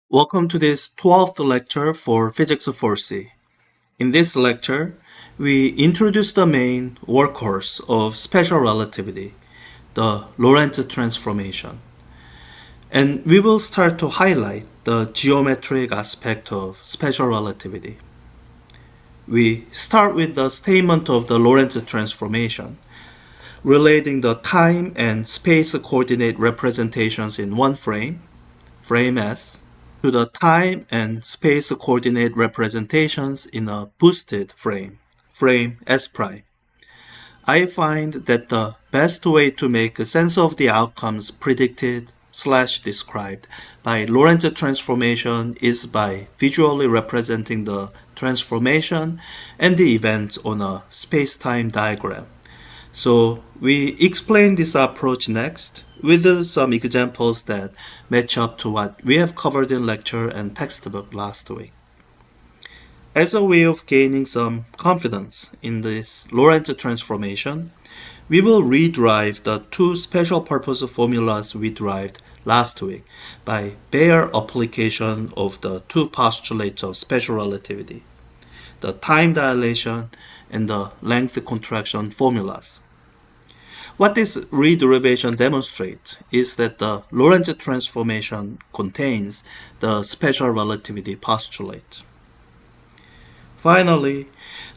Welcome to this 12th lecture for Physics 4C. In this lecture, we introduce the main workhorse of special relativity, the Lorentz transformation. And we will start to highlight the geometric aspect of special relativity. We start with the statement of the Lorentz transformation, relating the time and space coordinate representations in one frame, frame S, to the time and space coordinate representations in a boosted frame, frame S'. I find that the best way to make sense of the outcomes predicted / described by Lorentz transformation is by visually representing the transformation and the events on a spacetime diagram. So we explain this approach next with some examples that match up to what we have covered in lecture and textbook last week. As a way of gaining some confidence in this Lorentz transformation, we will re-derive the two special purpose formulas we derived last week by bare application of the two postulates of special relativity, the time dilation and the length contraction formulas. What this re-derivation demonstrates is that the Lorentz transformation contains the special relativity postulate. Finally,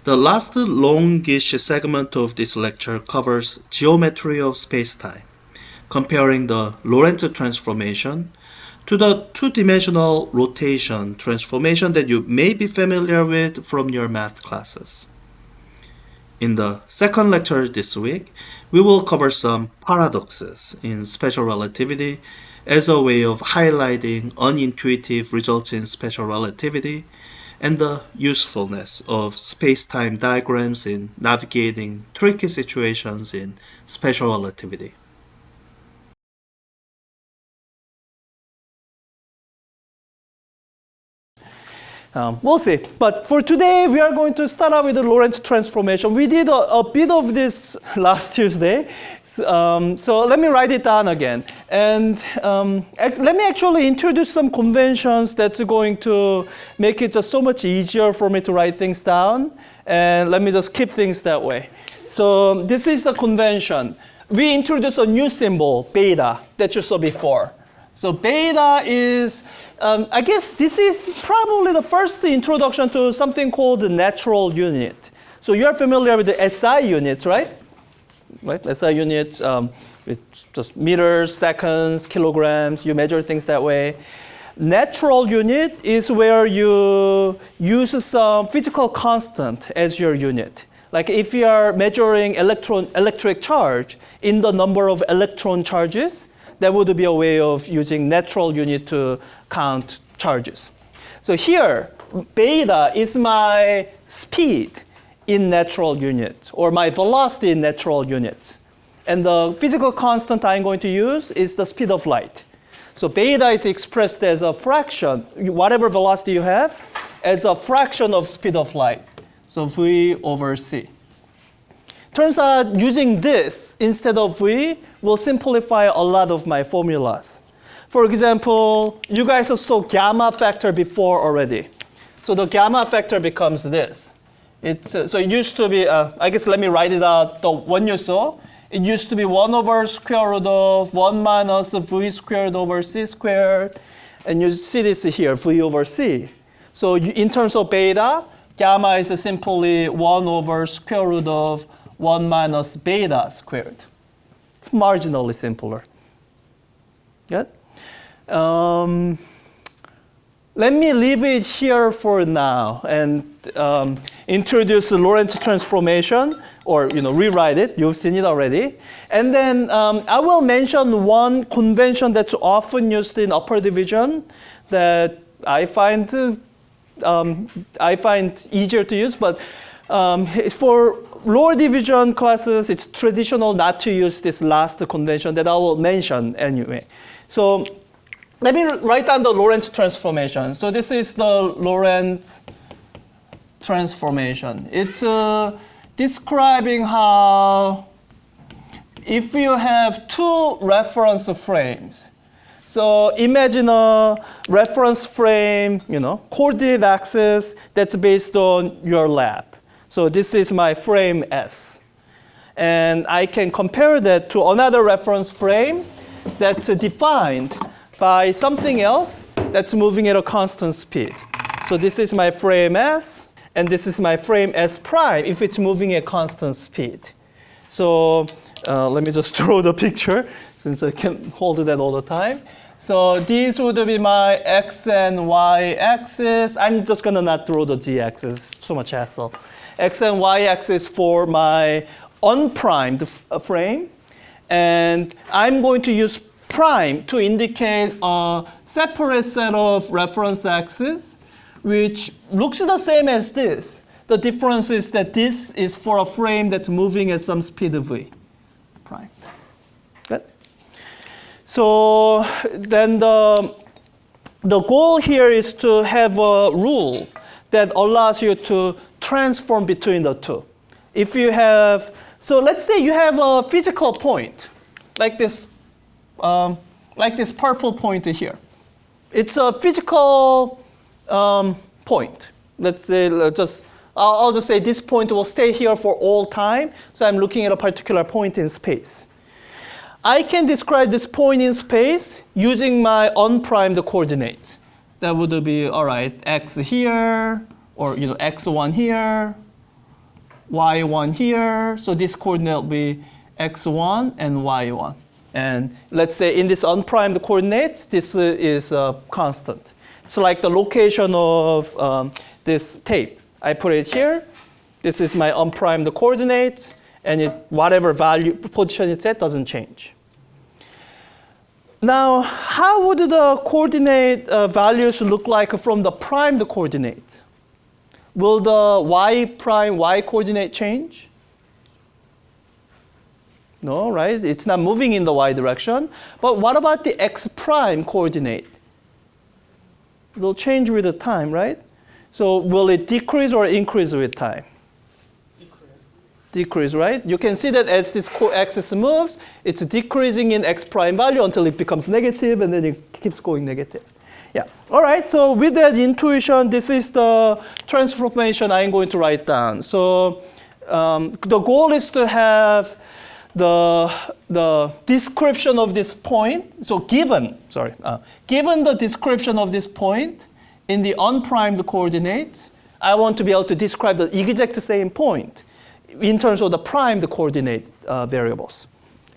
the last longish segment of this lecture covers geometry of spacetime, comparing the Lorentz transformation to the two-dimensional rotation transformation that you may be familiar with from your math classes. In the second lecture this week, we will cover some paradoxes in special relativity as a way of highlighting unintuitive results in special relativity and the usefulness of space-time diagrams in navigating tricky situations in special relativity. We'll see. But for today, we are going to start out with the Lorentz transformation. We did a bit of this last Tuesday. So let me write it down again. And let me actually introduce some conventions that's going to make it just so much easier for me to write things down. And let me just keep things that way. So this is the convention. We introduced a new symbol, beta, that you saw before. So beta is, I guess this is probably the first introduction to something called the natural unit. So you're familiar with the SI units, right? Right, SI units, with just meters, seconds, kilograms, you measure things that way. Natural unit is where you use some physical constant as your unit. Like if you are measuring electric charge in the number of electron charges, that would be a way of using natural unit to count charges. So here, beta is my speed in natural units, or my velocity in natural units. And the physical constant I'm going to use is the speed of light. So beta is expressed as a fraction, whatever velocity you have, as a fraction of speed of light. So V over C. Turns out using this instead of V will simplify a lot of my formulas. For example, you guys saw gamma factor before already. So the gamma factor becomes this. So it used to be, I guess let me write it out, the one you saw. It used to be 1 over square root of 1 minus V squared over C squared. And you see this here, V over C. So in terms of beta, gamma is simply 1 over square root of 1 minus beta squared. It's marginally simpler. Good? Let me leave it here for now and introduce the Lorentz transformation, or rewrite it. You've seen it already. And then I will mention one convention that's often used in upper division that I find easier to use, but for lower division classes, it's traditional not to use this last convention that I will mention anyway. So let me write down the Lorentz transformation. So this is the Lorentz transformation. It's describing how if you have two reference frames, So imagine a reference frame, coordinate axis that's based on your lab. So this is my frame S. And I can compare that to another reference frame that's defined by something else that's moving at a constant speed. So this is my frame S, and this is my frame S prime if it's moving at constant speed. So let me just draw the picture since I can't hold that all the time. So these would be my X and Y axis. I'm just gonna not draw the Z axis, too much hassle. X and Y axis for my unprimed frame. And I'm going to use prime to indicate a separate set of reference axes, which looks the same as this. The difference is that this is for a frame that's moving at some speed v, prime. Good. So then the goal here is to have a rule that allows you to transform between the two. If you have, so let's say you have a physical point, like this purple point here. It's a physical point. Let's say, I'll just say this point will stay here for all time. So I'm looking at a particular point in space. I can describe this point in space using my unprimed coordinates. That would be, all right, x here, or x1 here, y1 here. So this coordinate will be x1 and y1. And let's say in this unprimed coordinates, this is constant. It's like the location of this tape. I put it here. This is my unprimed coordinates. And whatever value position it's at doesn't change. Now, how would the coordinate values look like from the primed coordinate? Will the y prime y coordinate change? No, right? It's not moving in the y direction. But what about the x prime coordinate? It'll change with the time, right? So will it decrease or increase with time? Decrease, right? You can see that as this axis moves, it's decreasing in x prime value until it becomes negative, and then it keeps going negative. Yeah. All right. So with that intuition, this is the transformation I'm going to write down. So the goal is to have the description of this point. So given the description of this point in the unprimed coordinates, I want to be able to describe the exact same point in terms of the primed coordinate variables.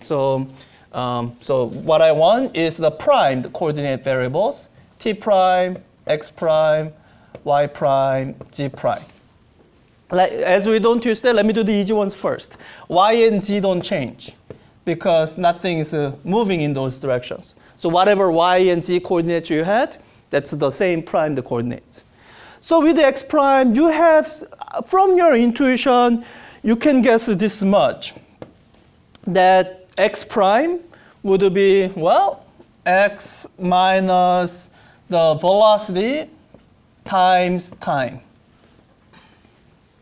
So what I want is the primed coordinate variables, t prime, x prime, y prime, z prime. As we don't use that, let me do the easy ones first. Y and z don't change because nothing is moving in those directions. So whatever y and z coordinates you had, that's the same primed coordinates. So with the x prime, you have, from your intuition, you can guess this much, that x prime would be, well, x minus the velocity times time.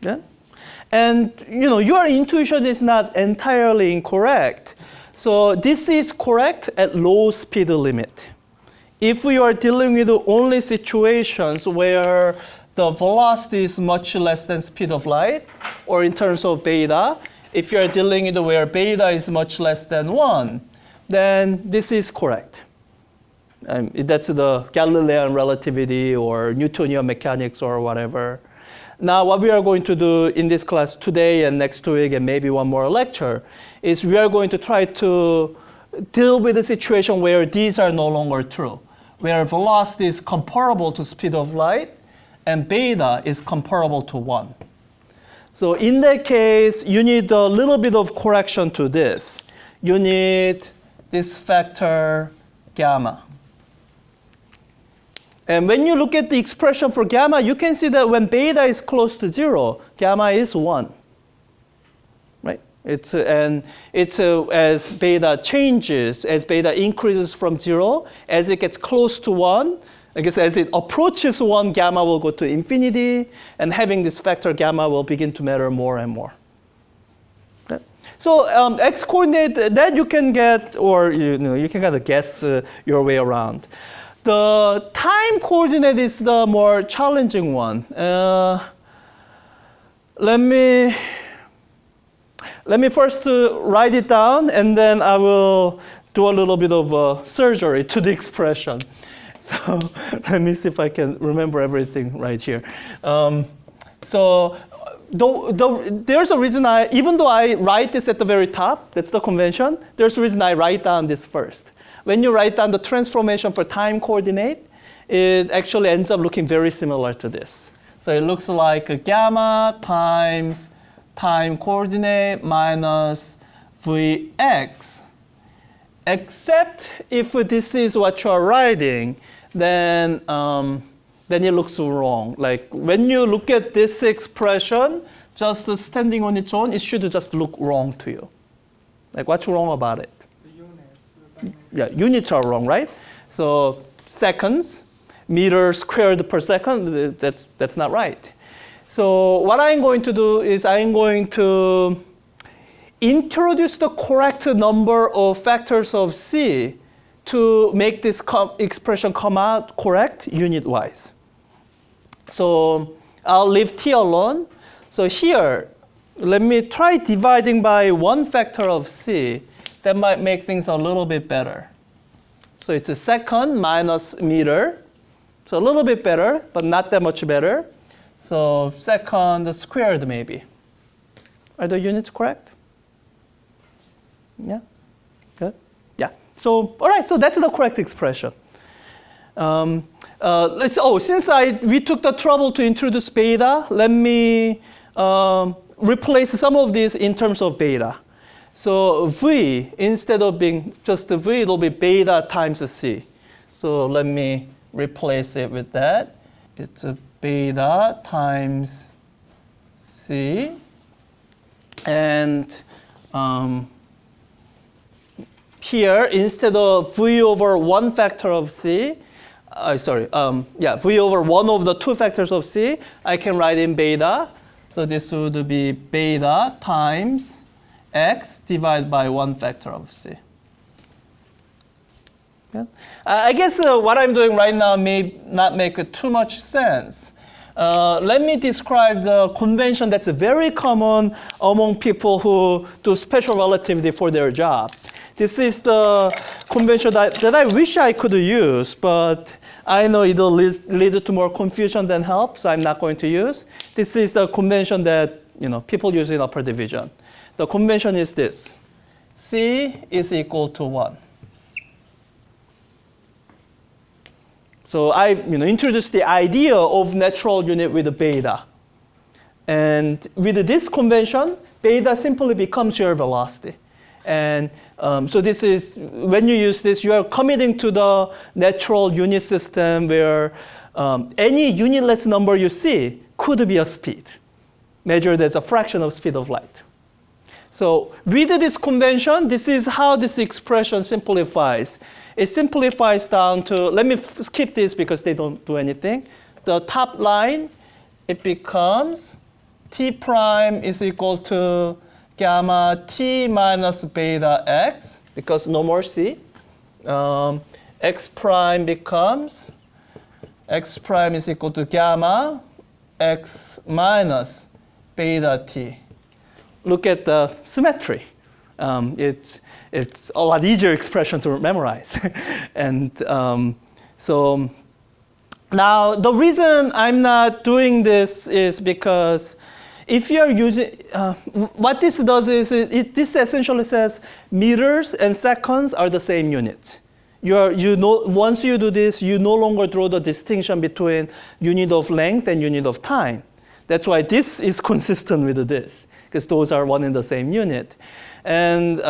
Yeah? And your intuition is not entirely incorrect. So this is correct at low speed limit. If we are dealing with only situations where the velocity is much less than speed of light, or in terms of beta, if you're dealing with where beta is much less than 1, then this is correct. That's the Galilean relativity or Newtonian mechanics or whatever. Now, what we are going to do in this class today and next week and maybe one more lecture is we are going to try to deal with a situation where these are no longer true, where velocity is comparable to speed of light and beta is comparable to 1. So in that case, you need a little bit of correction to this. You need this factor gamma. And when you look at the expression for gamma, you can see that when beta is close to 0, gamma is 1. Right? As beta changes, as beta increases from 0, as it gets close to 1, I guess as it approaches 1, gamma will go to infinity, and having this factor gamma will begin to matter more and more. Okay? So x coordinate that you can get, or you can kind of guess your way around. The time coordinate is the more challenging one. Let me first write it down, and then I will do a little bit of surgery to the expression. So let me see if I can remember everything right here. There's a reason even though I write this at the very top, that's the convention, there's a reason I write down this first. When you write down the transformation for time coordinate, it actually ends up looking very similar to this. So it looks like a gamma times time coordinate minus Vx, except if this is what you're writing, then it looks wrong. Like when you look at this expression, just standing on its own, it should just look wrong to you. Like what's wrong about it? Yeah, units are wrong, right? So seconds, meters squared per second, that's not right. So what I'm going to do is I'm going to introduce the correct number of factors of C to make this expression come out correct unit-wise. So I'll leave T alone. So here, let me try dividing by one factor of C. That might make things a little bit better. So it's a second minus meter. So a little bit better, but not that much better. So second squared maybe. Are the units correct? Yeah? Good? Yeah. So, all right, so that's the correct expression. Since we took the trouble to introduce beta, let me replace some of these in terms of beta. So V, instead of being just the V, it'll be beta times C. So let me replace it with that. It's a beta times C. And here, instead of V over one factor of C, V over one of the two factors of C, I can write in beta. So this would be beta times X divided by one factor of C. Yeah. I guess what I'm doing right now may not make too much sense. Let me describe the convention that's very common among people who do special relativity for their job. This is the convention that I wish I could use, but I know it'll lead to more confusion than help, so I'm not going to use. This is the convention that people use in upper division. The convention is this: C is equal to 1. So I introduced the idea of natural unit with beta. And with this convention, beta simply becomes your velocity. And so this is, when you use this, you are committing to the natural unit system where any unitless number you see could be a speed, measured as a fraction of speed of light. So with this convention, this is how this expression simplifies. It simplifies down to, let me skip this because they don't do anything. The top line, it becomes T prime is equal to gamma T minus beta X, because no more C. X prime becomes, X prime is equal to gamma X minus beta T. Look at the symmetry. It's a lot easier expression to memorize. And so now the reason I'm not doing this is because if you're using, what this does is this essentially says meters and seconds are the same units. Once you do this, you no longer draw the distinction between unit of length and unit of time. That's why this is consistent with this, because those are one and the same unit. And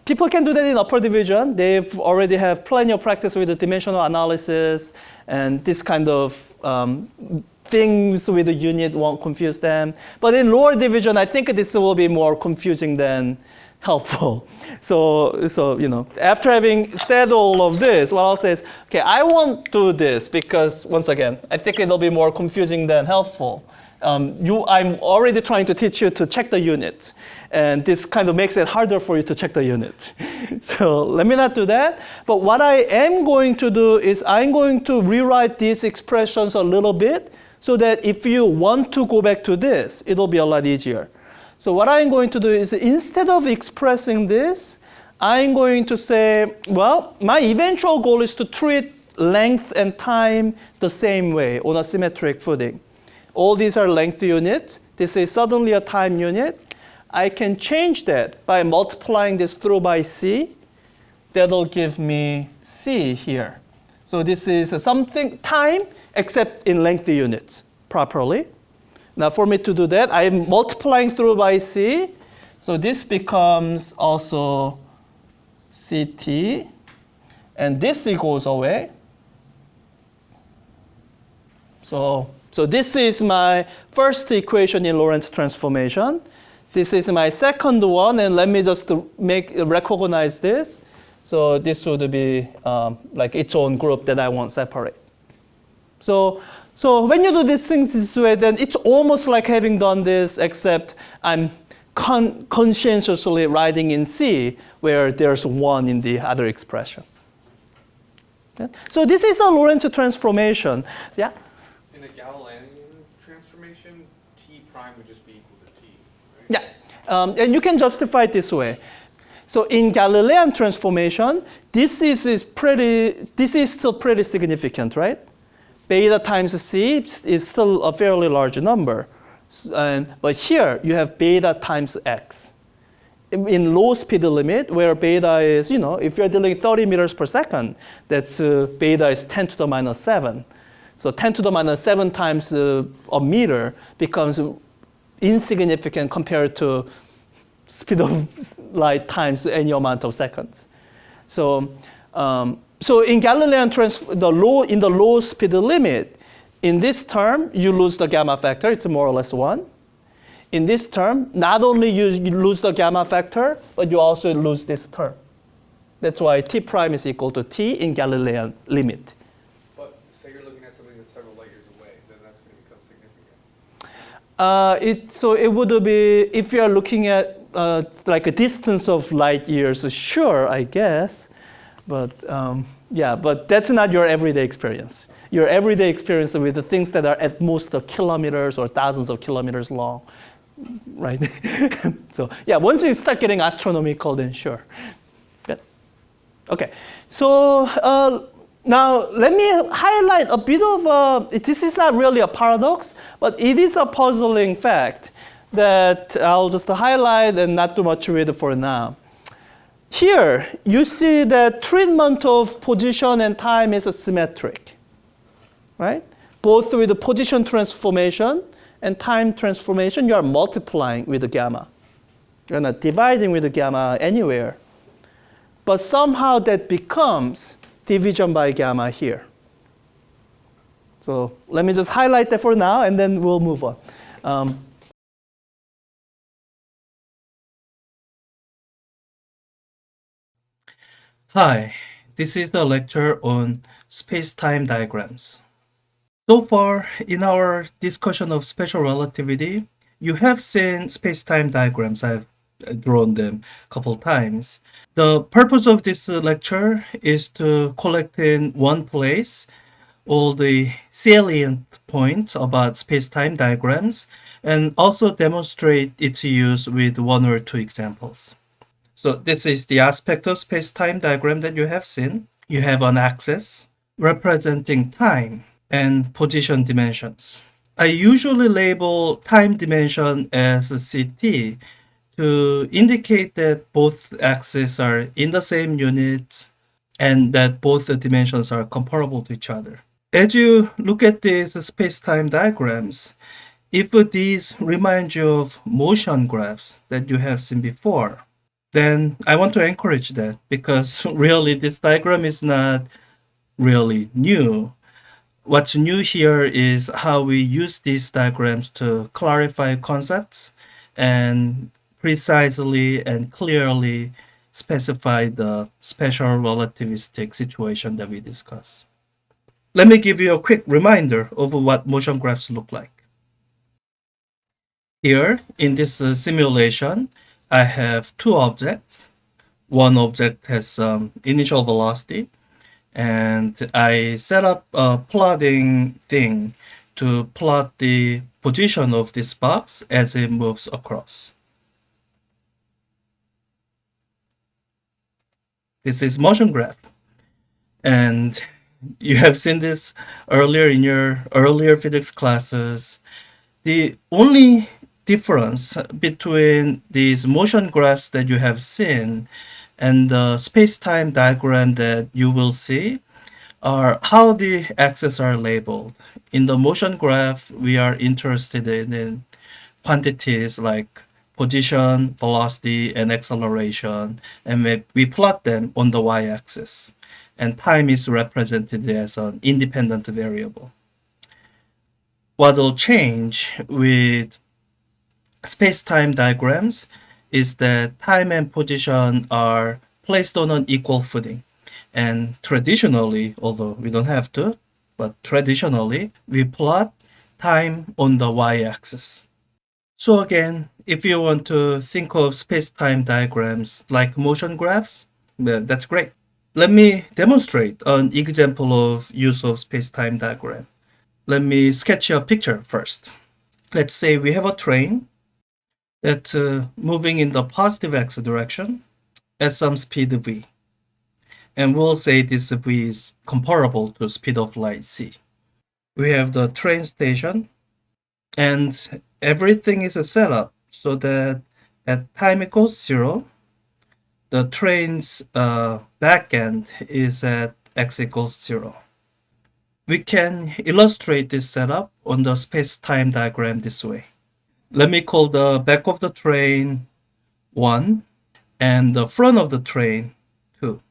people can do that in upper division. They've already have plenty of practice with the dimensional analysis, and this kind of things with the unit won't confuse them. But in lower division, I think this will be more confusing than helpful. So you know, after having said all of this, what I'll say is, okay, I won't do this because once again, I think it'll be more confusing than helpful. I'm already trying to teach you to check the unit, and this kind of makes it harder for you to check the unit. So let me not do that. But what I am going to do is I'm going to rewrite these expressions a little bit so that if you want to go back to this, it'll be a lot easier. So what I'm going to do is instead of expressing this, I'm going to say, well, my eventual goal is to treat length and time the same way on a symmetric footing. All these are length units. This is suddenly a time unit. I can change that by multiplying this through by c. That'll give me c here. So this is something time except in length units properly. Now for me to do that, I'm multiplying through by c. So this becomes also ct. And this c goes away. So this is my first equation in Lorentz transformation. This is my second one, and let me just recognize this. So this would be like its own group that I want separate. So when you do these things this way, then it's almost like having done this, except I'm conscientiously writing in C where there's 1 in the other expression. Okay? So this is a Lorentz transformation. Yeah? In a Galilean transformation, t prime would just be equal to t, right? Yeah, and you can justify it this way. So in Galilean transformation, this is still pretty significant, right? Beta times c is still a fairly large number. But here, you have beta times x. In low speed limit, where beta is, you know, if you're dealing 30 meters per second, that's beta is 10 to the minus 7. So 10 to the minus 7 times a meter becomes insignificant compared to speed of light times any amount of seconds. So in Galilean in the low speed limit, in this term, you lose the gamma factor. It's more or less 1. In this term, not only you lose the gamma factor, but you also lose this term. That's why t prime is equal to t in Galilean limit. But say you're looking at something that's several light years away, then that's going to become significant. So it would be, if you're looking at like a distance of light years, sure, I guess. But yeah, but that's not your everyday experience. Your everyday experience with the things that are at most kilometers or thousands of kilometers long, right? So yeah, once you start getting astronomical, then sure. Good. Okay, so now let me highlight a bit of, this is not really a paradox, but it is a puzzling fact that I'll just highlight and not do much with for now. Here, you see that treatment of position and time is symmetric, right? Both with the position transformation and time transformation, you are multiplying with the gamma. You're not dividing with the gamma anywhere. But somehow that becomes division by gamma here. So let me just highlight that for now, and then we'll move on. Hi, this is the lecture on space-time diagrams. So far, in our discussion of special relativity, you have seen space-time diagrams. I've drawn them a couple times. The purpose of this lecture is to collect in one place all the salient points about space-time diagrams and also demonstrate its use with 1 or 2 examples. So this is the aspect of space-time diagram that you have seen. You have an axis representing time and position dimensions. I usually label time dimension as CT to indicate that both axes are in the same unit and that both the dimensions are comparable to each other. As you look at these space-time diagrams, if these remind you of motion graphs that you have seen before, then I want to encourage that, because really this diagram is not really new. What's new here is how we use these diagrams to clarify concepts and precisely and clearly specify the special relativistic situation that we discussed. Let me give you a quick reminder of what motion graphs look like. Here, in this simulation, I have two objects. One object has some initial velocity, and I set up a plotting thing to plot the position of this box as it moves across. This is motion graph. And you have seen this earlier in your earlier physics classes. The only difference between these motion graphs that you have seen and the space-time diagram that you will see are how the axes are labeled. In the motion graph, we are interested in quantities like position, velocity, and acceleration, and we plot them on the y-axis. And time is represented as an independent variable. What will change with space-time diagrams is that time and position are placed on an equal footing. And traditionally, although we don't have to, but traditionally, we plot time on the y-axis. So again, if you want to think of space-time diagrams like motion graphs, that's great. Let me demonstrate an example of use of space-time diagram. Let me sketch a picture first. Let's say we have a train that's moving in the positive x direction at some speed v. And we'll say this v is comparable to speed of light c. We have the train station, and everything is set up so that at time equals 0, the train's back end is at x equals 0. We can illustrate this setup on the space-time diagram this way. Let me call the back of the train 1 and the front of the train 2.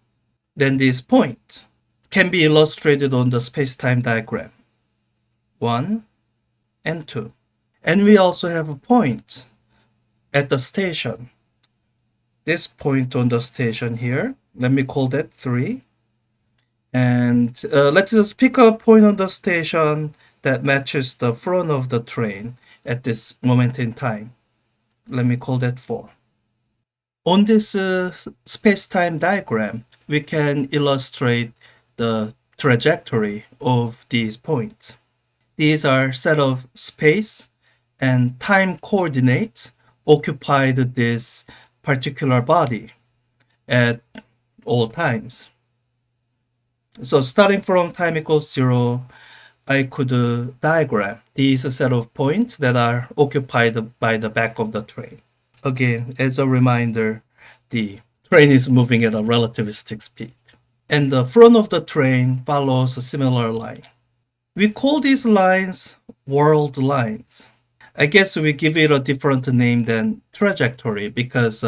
Then this point can be illustrated on the space-time diagram 1 and 2. And we also have a point at the station. This point on the station here, let me call that 3. And let's just pick a point on the station that matches the front of the train at this moment in time. Let me call that 4. On this space-time diagram, we can illustrate the trajectory of these points. These are set of space and time coordinates occupied this particular body at all times. So starting from time equals 0, I could diagram these set of points that are occupied by the back of the train. Again, as a reminder, the train is moving at a relativistic speed. And the front of the train follows a similar line. We call these lines world lines. I guess we give it a different name than trajectory because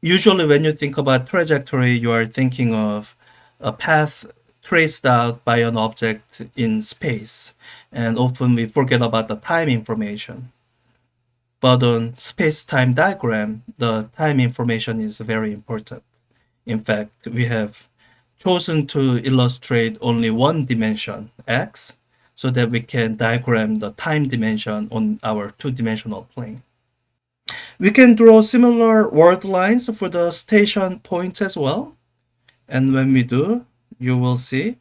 usually when you think about trajectory, you are thinking of a path traced out by an object in space, and often we forget about the time information. But on space-time diagram, the time information is very important. In fact, we have chosen to illustrate only one dimension, x, so that we can diagram the time dimension on our two-dimensional plane. We can draw similar world lines for the station points as well. And when we do, you will see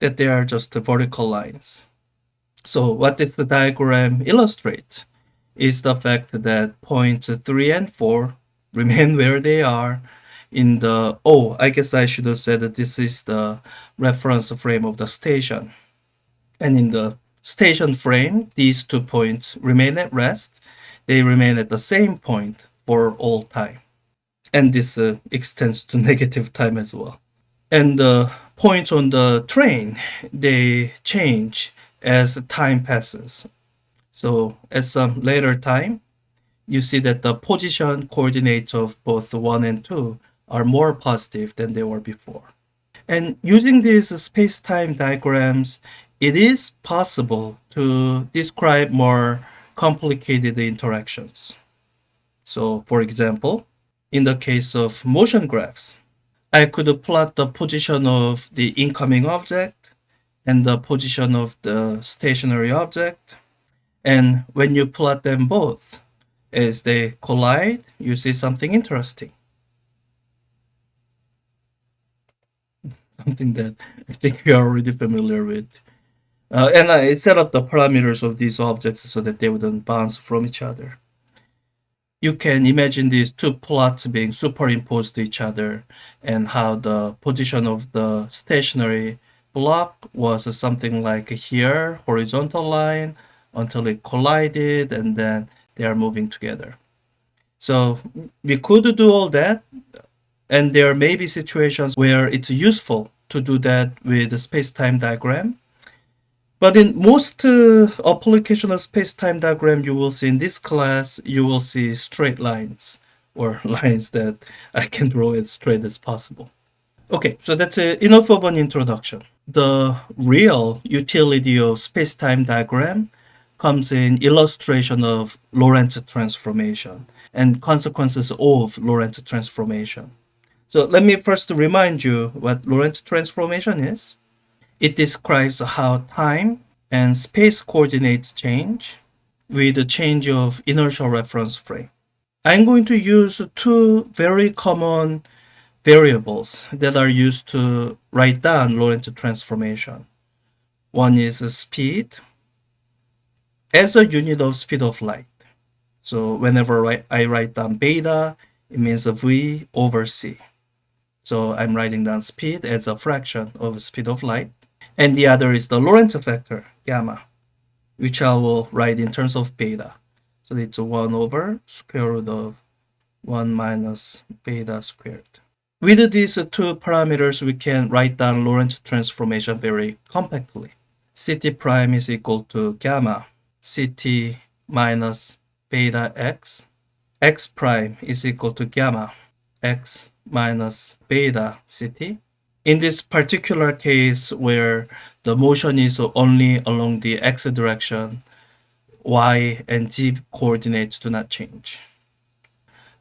that they are just vertical lines. So what this diagram illustrates is the fact that points 3 and 4 remain where they are in the, I guess I should have said that this is the reference frame of the station. And in the station frame, these 2 points remain at rest. They remain at the same point for all time. And this extends to negative time as well. And the points on the train, they change as time passes. So at some later time, you see that the position coordinates of both 1 and 2 are more positive than they were before. And using these space-time diagrams, it is possible to describe more complicated interactions. So for example, in the case of motion graphs, I could plot the position of the incoming object and the position of the stationary object. And when you plot them both, as they collide, you see something interesting. Something that I think we are already familiar with. And I set up the parameters of these objects so that they wouldn't bounce from each other. You can imagine these two plots being superimposed to each other and how the position of the stationary block was something like here, horizontal line, until it collided and then they are moving together. So we could do all that, and there may be situations where it's useful to do that with a space-time diagram. But in most application of space-time diagram you will see in this class, you will see straight lines or lines that I can draw as straight as possible. Okay, so that's enough of an introduction. The real utility of space-time diagram comes in illustration of Lorentz transformation and consequences of Lorentz transformation. So let me first remind you what Lorentz transformation is. It describes how time and space coordinates change with the change of inertial reference frame. I'm going to use two very common variables that are used to write down Lorentz transformation. One is speed as a unit of speed of light. So whenever I write down beta, it means v over c. So I'm writing down speed as a fraction of speed of light. And the other is the Lorentz factor, gamma, which I will write in terms of beta. So it's 1 over square root of 1 minus beta squared. With these two parameters, we can write down Lorentz transformation very compactly. Ct prime is equal to gamma Ct minus beta x prime is equal to gamma x minus beta Ct. In this particular case where the motion is only along the x direction, y and z coordinates do not change.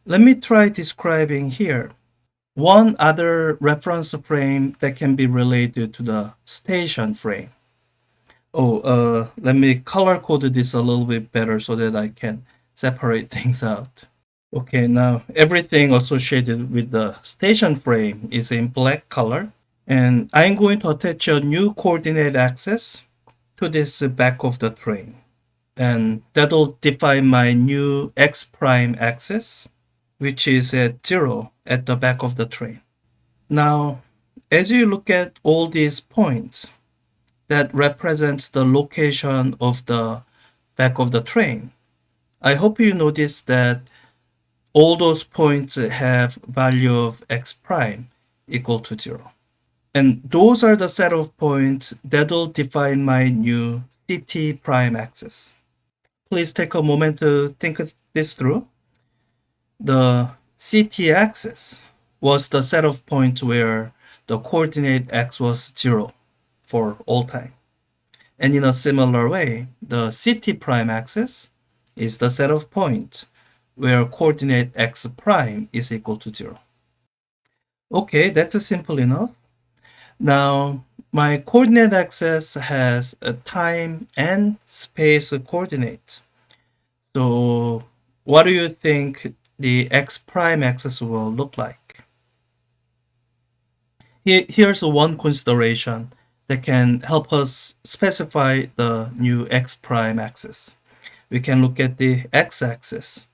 Let me try describing here one other reference frame that can be related to the station frame. Let me color code this a little bit better so that I can separate things out. Okay, now everything associated with the station frame is in black color, and I'm going to attach a new coordinate axis to this back of the train, and that'll define my new x prime axis, which is at 0 at the back of the train. Now, as you look at all these points that represents the location of the back of the train, I hope you notice that all those points have value of x prime equal to 0. And those are the set of points that'll define my new Ct prime axis. Please take a moment to think this through. The Ct axis was the set of points where the coordinate x was 0 for all time. And in a similar way, the Ct prime axis is the set of points where coordinate x prime is equal to 0. Okay, that's simple enough. Now, my coordinate axis has a time and space coordinates. So, what do you think the x prime axis will look like? Here's one consideration that can help us specify the new x prime axis. We can look at the x-axis.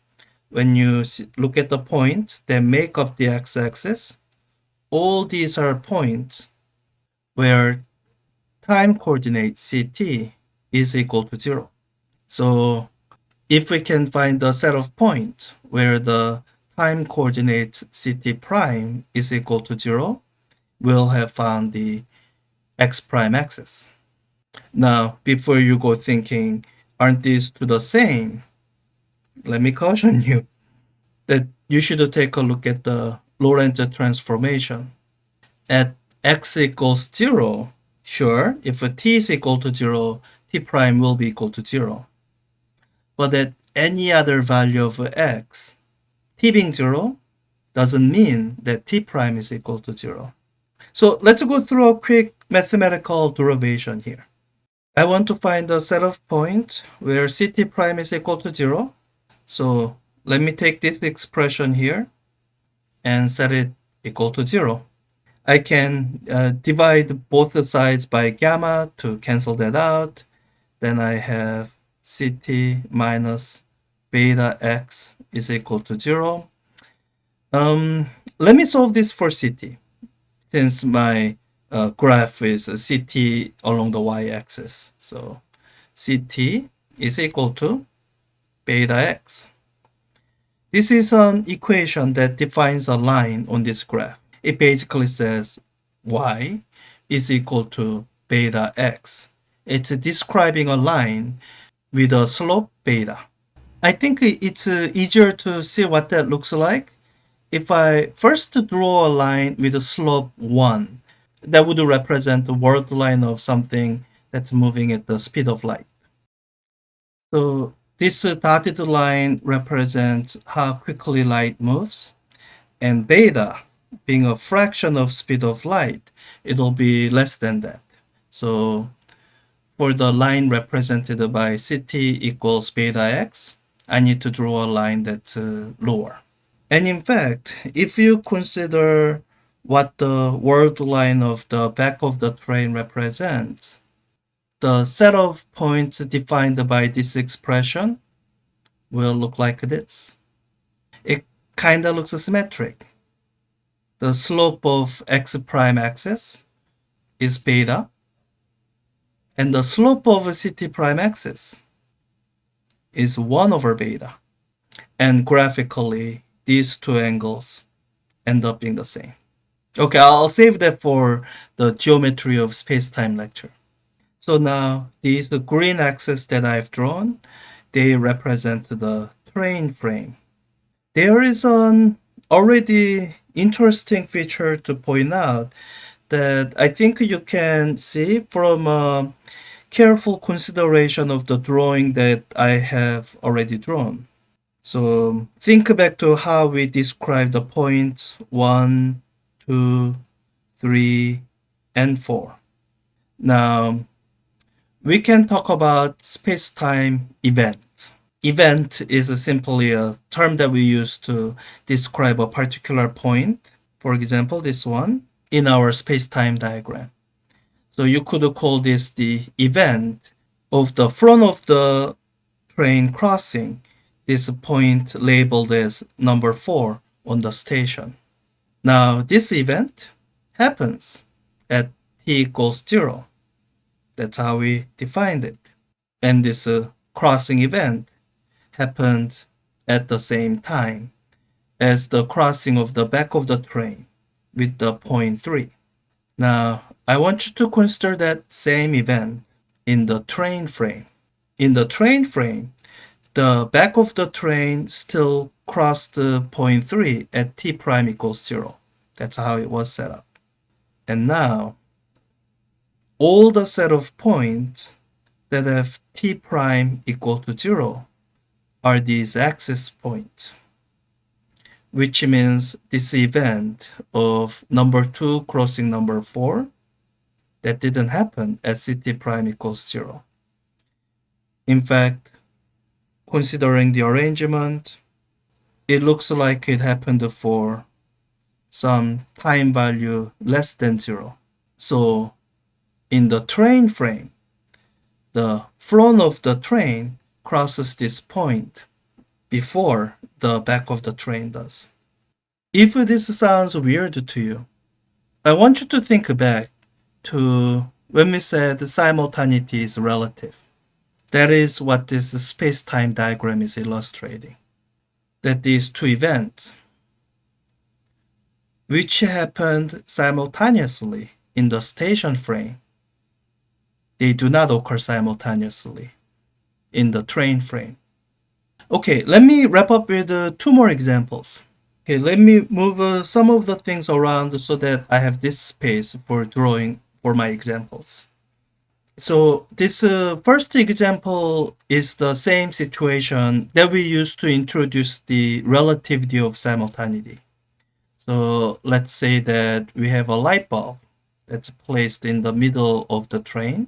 When you look at the points that make up the x-axis, all these are points where time coordinate Ct is equal to 0. So if we can find the set of points where the time coordinate Ct prime is equal to 0, we'll have found the x prime axis. Now, before you go thinking, aren't these two the same? Let me caution you that you should take a look at the Lorentz transformation. At x equals 0, sure, if t is equal to 0, t prime will be equal to 0. But at any other value of x, t being 0 doesn't mean that t prime is equal to 0. So let's go through a quick mathematical derivation here. I want to find a set of points where ct prime is equal to 0. So let me take this expression here and set it equal to 0. I can divide both sides by gamma to cancel that out. Then I have ct minus beta x is equal to 0. Let me solve this for ct, since my graph is ct along the y-axis. So ct is equal to beta x. This is an equation that defines a line on this graph. It basically says y is equal to beta x. It's describing a line with a slope beta. I think it's easier to see what that looks like if I first draw a line with a slope 1. That would represent the world line of something that's moving at the speed of light. So this dotted line represents how quickly light moves, and beta, being a fraction of speed of light, it'll be less than that. So for the line represented by ct equals beta x, I need to draw a line that's lower. And in fact, if you consider what the world line of the back of the train represents, the set of points defined by this expression will look like this. It kind of looks symmetric. The slope of x prime axis is beta, and the slope of ct prime axis is 1 over beta. And graphically, these two angles end up being the same. Okay, I'll save that for the geometry of space-time lecture. So now these green axes that I've drawn, they represent the train frame. There is an already interesting feature to point out that I think you can see from a careful consideration of the drawing that I have already drawn. So think back to how we describe the points 1, 2, 3, and 4. Now, we can talk about space-time event. Event is simply a term that we use to describe a particular point. For example, this one in our space-time diagram. So you could call this the event of the front of the train crossing this point labeled as number 4 on the station. Now, this event happens at t equals 0. That's how we defined it. And this crossing event happened at the same time as the crossing of the back of the train with the point 3. Now, I want you to consider that same event in the train frame. In the train frame, the back of the train still crossed point 3 at t prime equals 0. That's how it was set up. And now, all the set of points that have t prime equal to 0 are these axis points, which means this event of number 2 crossing number 4, that didn't happen at ct prime equals 0. In fact, considering the arrangement, it looks like it happened for some time value less than 0. So in the train frame, the front of the train crosses this point before the back of the train does. If this sounds weird to you, I want you to think back to when we said simultaneity is relative. That is what this space-time diagram is illustrating. That these two events, which happened simultaneously in the station frame, they do not occur simultaneously in the train frame. Okay, let me wrap up with 2 more examples. Okay, let me move some of the things around so that I have this space for drawing for my examples. So this first example is the same situation that we used to introduce the relativity of simultaneity. So let's say that we have a light bulb that's placed in the middle of the train,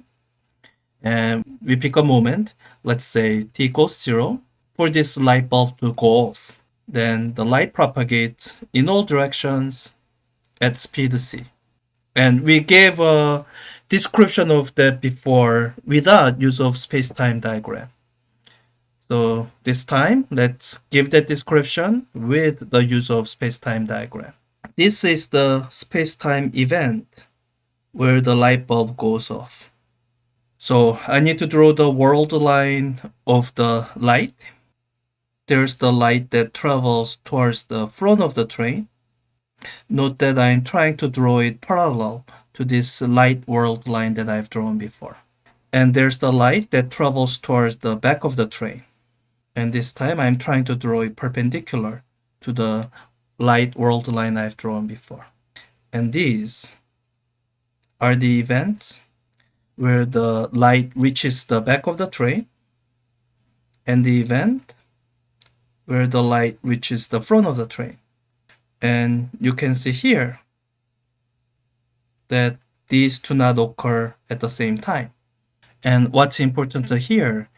and we pick a moment, let's say t equals 0, for this light bulb to go off. Then the light propagates in all directions at speed c. And we gave a description of that before without use of space-time diagram. So this time, let's give that description with the use of space-time diagram. This is the space-time event where the light bulb goes off. So I need to draw the world line of the light. There's the light that travels towards the front of the train. Note that I'm trying to draw it parallel to this light world line that I've drawn before. And there's the light that travels towards the back of the train. And this time I'm trying to draw it perpendicular to the light world line I've drawn before. And these are the events where the light reaches the back of the train, and the event where the light reaches the front of the train. And you can see here that these do not occur at the same time. And what's important here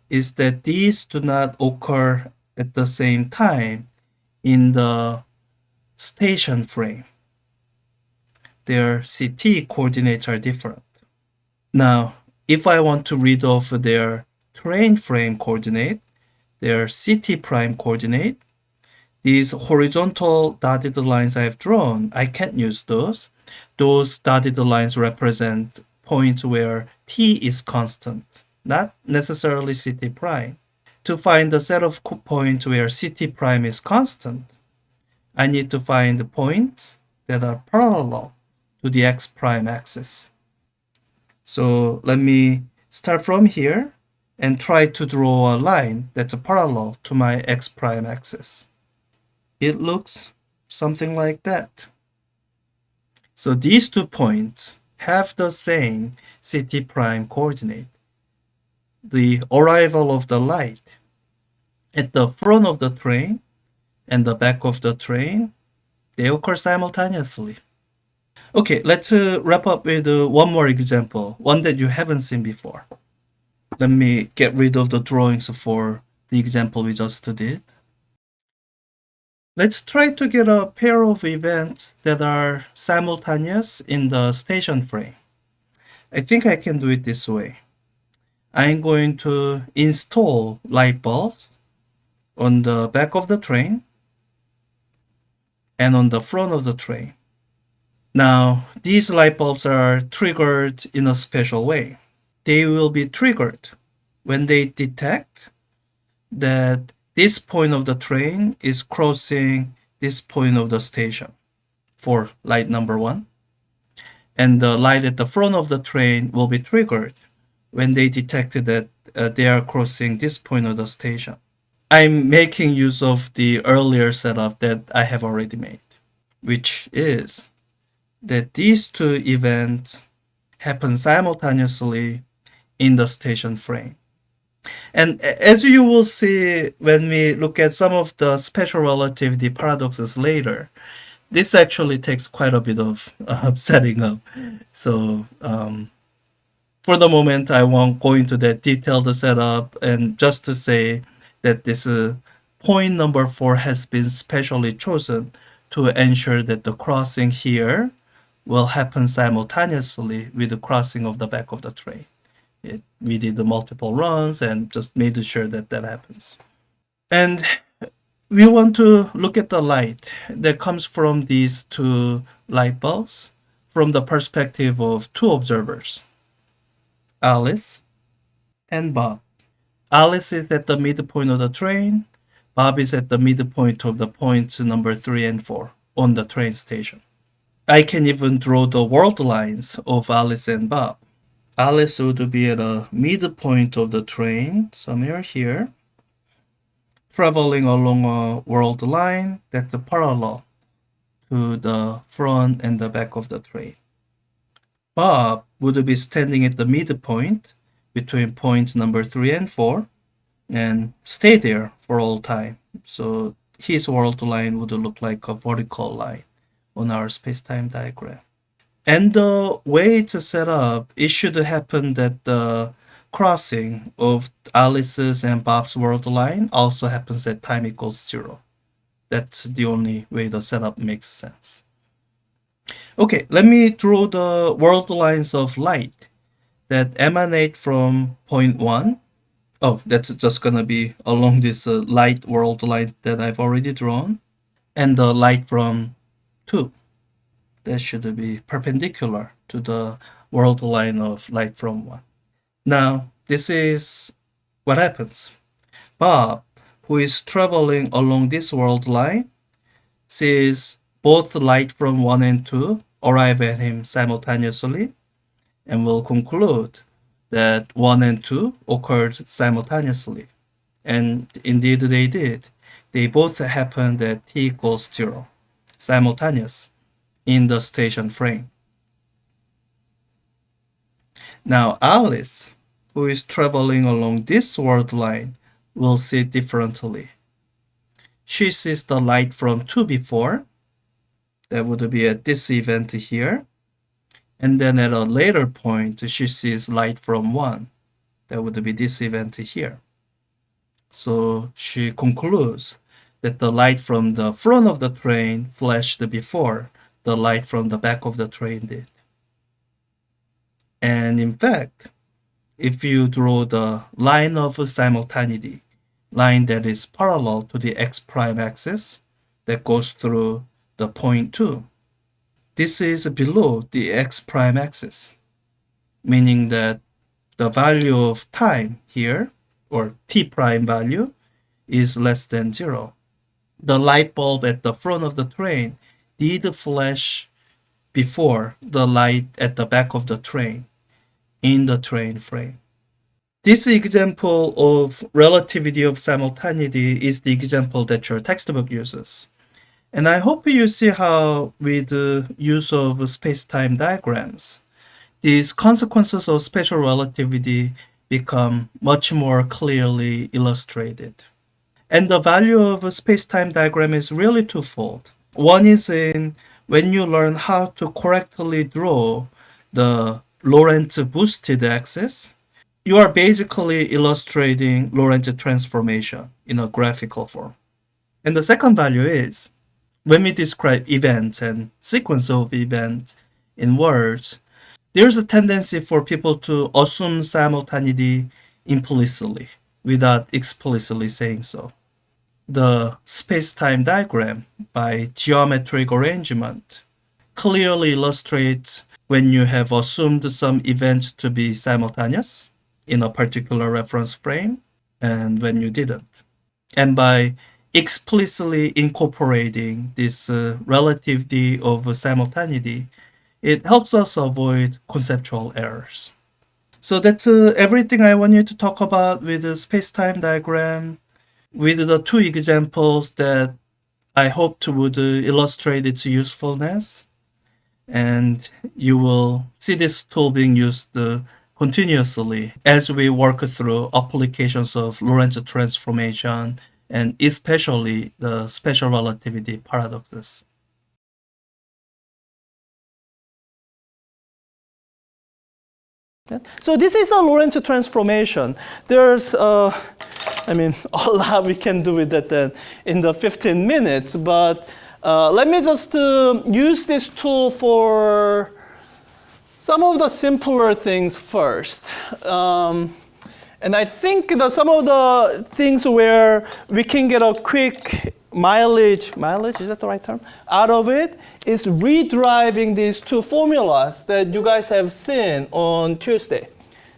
is that these do not occur at the same time in the station frame. Their CT coordinates are different. Now, if I want to read off their train frame coordinate, their CT prime coordinate, these horizontal dotted lines I've drawn, I can't use those. Those dotted lines represent points where t is constant, not necessarily CT prime. To find the set of points where CT prime is constant, I need to find the points that are parallel to the x prime axis. So let me start from here and try to draw a line that's parallel to my x prime axis. It looks something like that. So these 2 points have the same CT prime coordinate. The arrival of the light at the front of the train and the back of the train, they occur simultaneously. Okay, let's wrap up with one more example, one that you haven't seen before. Let me get rid of the drawings for the example we just did. Let's try to get a pair of events that are simultaneous in the station frame. I think I can do it this way. I'm going to install light bulbs on the back of the train and on the front of the train. Now, these light bulbs are triggered in a special way. They will be triggered when they detect that this point of the train is crossing this point of the station for light number 1. And the light at the front of the train will be triggered when they detect that they are crossing this point of the station. I'm making use of the earlier setup that I have already made, which is that these 2 events happen simultaneously in the station frame. And as you will see when we look at some of the special relativity paradoxes later, this actually takes quite a bit of setting up. So for the moment, I won't go into that detailed setup, and just to say that this point number 4 has been specially chosen to ensure that the crossing here will happen simultaneously with the crossing of the back of the train. We did the multiple runs and just made sure that that happens. And we want to look at the light that comes from these 2 light bulbs from the perspective of 2 observers, Alice and Bob. Alice is at the midpoint of the train. Bob is at the midpoint of the points number 3 and 4 on the train station. I can even draw the world lines of Alice and Bob. Alice would be at a midpoint of the train, somewhere here, traveling along a world line that's parallel to the front and the back of the train. Bob would be standing at the midpoint between point number 3 and 4 and stay there for all time. So his world line would look like a vertical line on our space-time diagram. And the way it's set up, it should happen that the crossing of Alice's and Bob's world line also happens at time equals 0. That's the only way the setup makes sense. Okay, let me draw the world lines of light that emanate from point 1. Oh, that's just gonna be along this light world line that I've already drawn. And the light from 2. That should be perpendicular to the world line of light from 1. Now, this is what happens. Bob, who is traveling along this world line, sees both light from 1 and 2 arrive at him simultaneously and will conclude that 1 and 2 occurred simultaneously. And indeed they did. They both happened at t equals 0, simultaneous, in the station frame. Now Alice, who is traveling along this world line, will see it differently. She sees the light from 2 before. That would be at this event here. And then at a later point, she sees light from 1. That would be this event here. So she concludes that the light from the front of the train flashed before the light from the back of the train did. And in fact, if you draw the line of simultaneity, line that is parallel to the x prime axis that goes through the point 2, this is below the x prime axis, meaning that the value of time here, or t prime value, is less than 0. The light bulb at the front of the train did flash before the light at the back of the train in the train frame. This example of relativity of simultaneity is the example that your textbook uses. And I hope you see how, with the use of space-time diagrams, these consequences of special relativity become much more clearly illustrated. And the value of a space-time diagram is really twofold. One is in when you learn how to correctly draw the Lorentz boosted axis, you are basically illustrating Lorentz transformation in a graphical form. And the second value is when we describe events and sequence of events in words, there's a tendency for people to assume simultaneity implicitly without explicitly saying so. The space-time diagram by geometric arrangement clearly illustrates when you have assumed some event to be simultaneous in a particular reference frame and when you didn't. And by explicitly incorporating this relativity of simultaneity, it helps us avoid conceptual errors. So that's everything I wanted to talk about with the space-time diagram, with the two examples that I hoped would illustrate its usefulness. And you will see this tool being used continuously as we work through applications of Lorentz transformation and especially the special relativity paradoxes. So this is a Lorentz transformation. There's, a lot we can do with that then in the 15 minutes, but let me just use this tool for some of the simpler things first. And I think that some of the things where we can get a quick mileage, is that the right term? Out of it is re-deriving these two formulas that you guys have seen on Tuesday.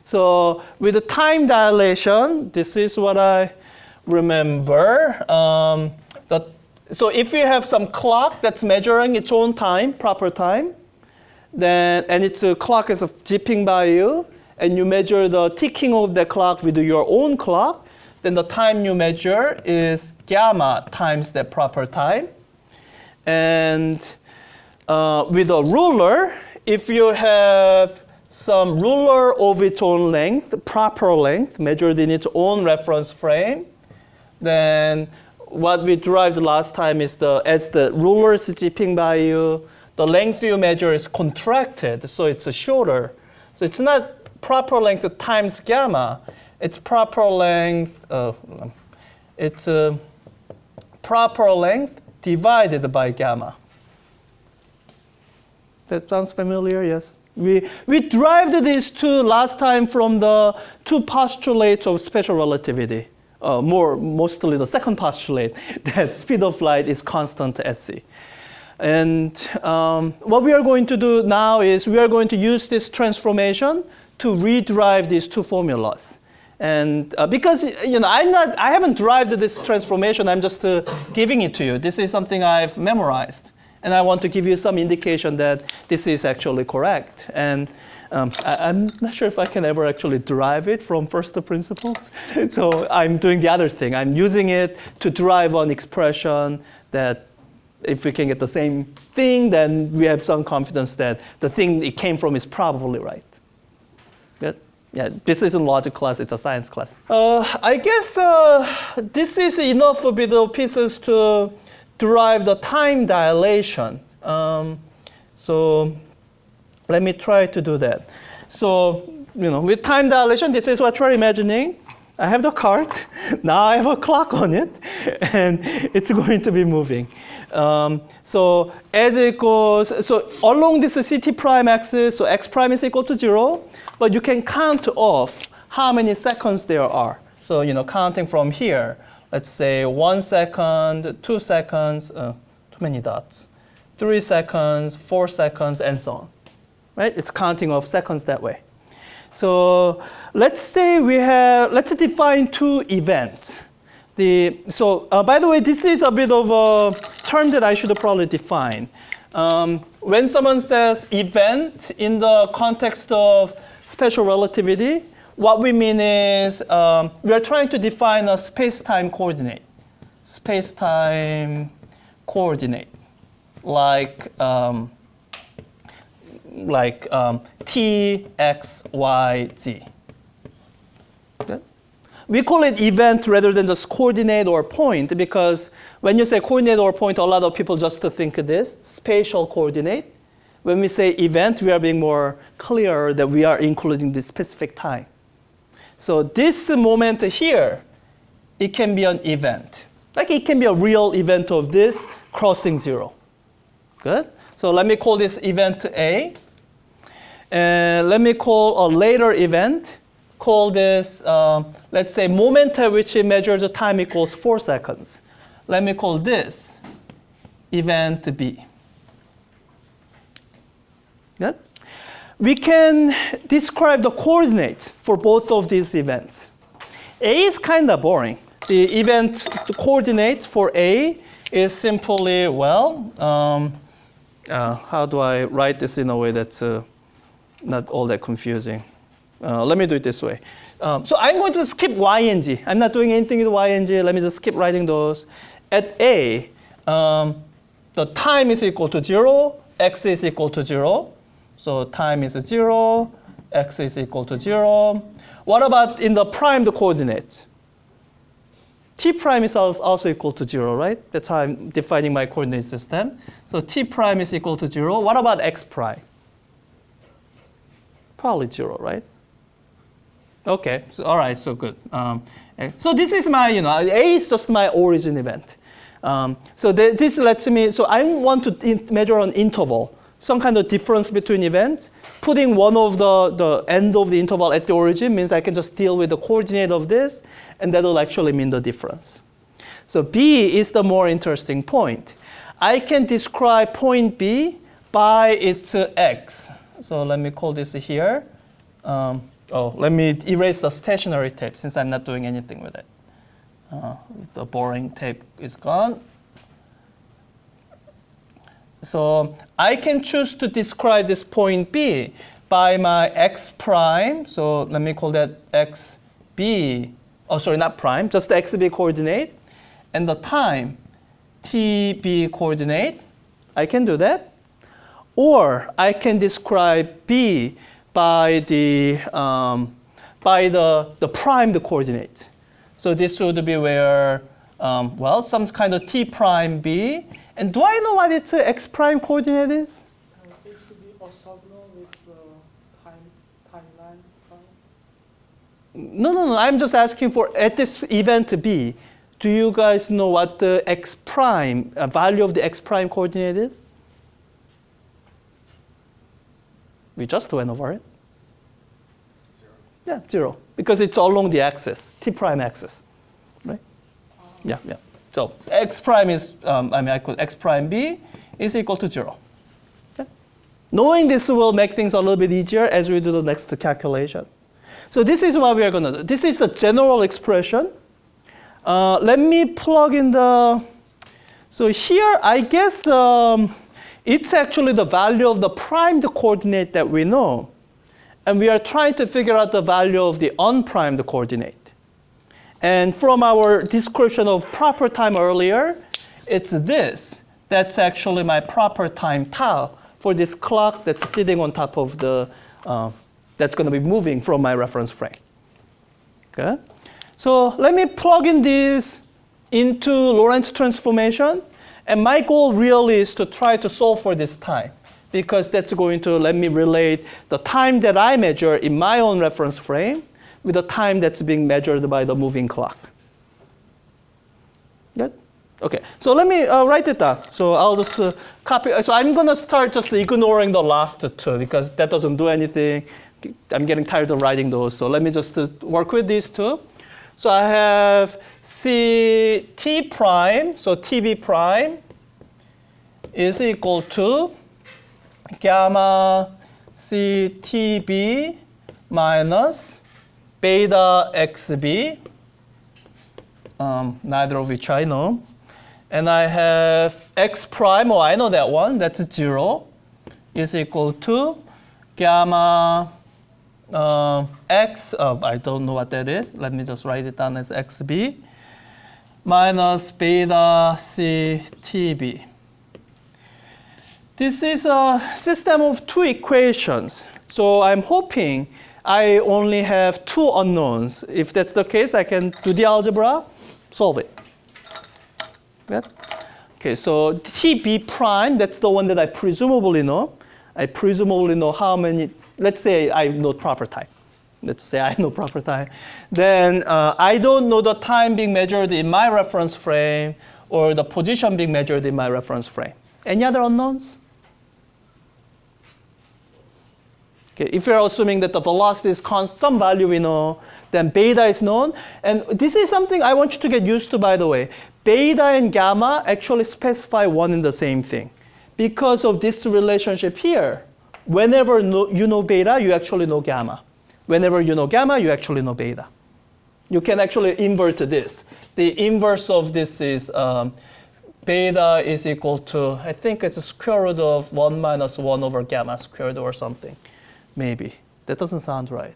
So with the time dilation, this is what I remember. So if you have some clock that's measuring its own time, proper time, then, and its clock is zipping by you, and you measure the ticking of the clock with your own clock, then the time you measure is gamma times that proper time. And with a ruler, if you have some ruler of its own length, proper length, measured in its own reference frame, then what we derived last time is as the ruler is zipping by you, the length you measure is contracted, so it's shorter. So it's not proper length times gamma, it's proper length, it's proper length divided by gamma. That sounds familiar, yes? We derived these two last time from the two postulates of special relativity. Mostly the second postulate, that speed of light is constant at c. And what we are going to do now is we are going to use this transformation to re-derive these two formulas. And because I haven't derived this transformation, I'm just giving it to you. This is something I've memorized. And I want to give you some indication that this is actually correct. And I'm not sure if I can ever actually derive it from first principles. So I'm doing the other thing. I'm using it to derive an expression that if we can get the same thing, then we have some confidence that the thing it came from is probably right. Good? Yeah, this isn't logic class, it's a science class. I guess this is enough of the pieces to derive the time dilation. So let me try to do that. So, with time dilation, this is what you're imagining. I have the cart. Now I have a clock on it, and it's going to be moving. So as it goes, so along this CT prime axis, so x prime is equal to 0, but you can count off how many seconds there are. So, counting from here, let's say 1 second, 2 seconds, too many dots, 3 seconds, 4 seconds, and so on. Right? It's counting off seconds that way. So let's say let's define two events. By the way, this is a bit of a term that I should probably define. When someone says event in the context of special relativity, what we mean is we are trying to define a space-time coordinate. Space-time coordinate, like t, x, y, z. Good? We call it event rather than just coordinate or point, because when you say coordinate or point, a lot of people just think of this, spatial coordinate. When we say event, we are being more clear that we are including the specific time. So this moment here, it can be an event. Like it can be a real event of this crossing 0. Good? So let me call this event A. And let me call a later event, call this, let's say, moment at which it measures the time equals 4 seconds. Let me call this event B. Good? We can describe the coordinates for both of these events. A is kind of boring. The coordinate for A is simply, how do I write this in a way that's not all that confusing? Let me do it this way. So I'm going to skip y and z. I'm not doing anything with y and z. Let me just skip writing those. At A, the time is equal to 0, x is equal to 0. So time is 0, x is equal to 0. What about in the primed coordinates? T prime is also equal to 0, right? That's how I'm defining my coordinate system. So T prime is equal to 0. What about x prime? Probably 0, right? Okay, so, all right, so good. So this is my, A is just my origin event. So this lets me, so I want to measure an interval, some kind of difference between events. Putting one of the end of the interval at the origin means I can just deal with the coordinate of this, and that will actually mean the difference. So B is the more interesting point. I can describe point B by its x. So let me call this here. Let me erase the stationary tape since I'm not doing anything with it. The boring tape is gone. So I can choose to describe this point B by my x prime. So let me call that xb. Oh, sorry, not prime, just the xb coordinate. And the time, tb coordinate. I can do that. Or I can describe B by the primed coordinate. So this would be where, well, some kind of t prime b. And do I know what its x prime coordinate is? It should be orthogonal with timeline prime. No. I'm just asking for at this event b. Do you guys know what the x prime value of the x prime coordinate is? We just went over it. 0. Yeah, 0, because it's along the axis, t prime axis, right? Yeah. So x prime is, I could x prime b is equal to 0. Okay? Knowing this will make things a little bit easier as we do the next calculation. So this is what we are going to do. This is the general expression. Let me plug in the, so here I guess it's actually the value of the primed coordinate that we know. And we are trying to figure out the value of the unprimed coordinate. And from our description of proper time earlier, it's this. That's actually my proper time tau for this clock that's sitting on top of the, that's going to be moving from my reference frame. Okay? So let me plug in this into Lorentz transformation. And my goal really is to try to solve for this time, because that's going to let me relate the time that I measure in my own reference frame with the time that's being measured by the moving clock. Good? Okay, so let me write it down. So I'll just copy. So I'm going to start just ignoring the last two, because that doesn't do anything. I'm getting tired of writing those. So let me just work with these two. So I have Ct prime, so Tb prime is equal to gamma Ctb minus beta xb, neither of which I know. And I have x prime, I know that one, that's 0, is equal to gamma x, I don't know what that is. Let me just write it down as xb minus beta ctb. This is a system of two equations. So I'm hoping I only have two unknowns. If that's the case, I can do the algebra, solve it. Good? Okay, so tb prime, that's the one that I presumably know. I presumably know how many. Let's say I know proper time. Let's say I know proper time. Then I don't know the time being measured in my reference frame or the position being measured in my reference frame. Any other unknowns? Okay, if you're assuming that the velocity is constant, some value we know, then beta is known. And this is something I want you to get used to, by the way. Beta and gamma actually specify one and the same thing. Because of this relationship here, whenever you know beta, you actually know gamma. Whenever you know gamma, you actually know beta. You can actually invert this. The inverse of this is beta is equal to, I think it's a square root of 1 minus 1 over gamma squared or something. Maybe. That doesn't sound right.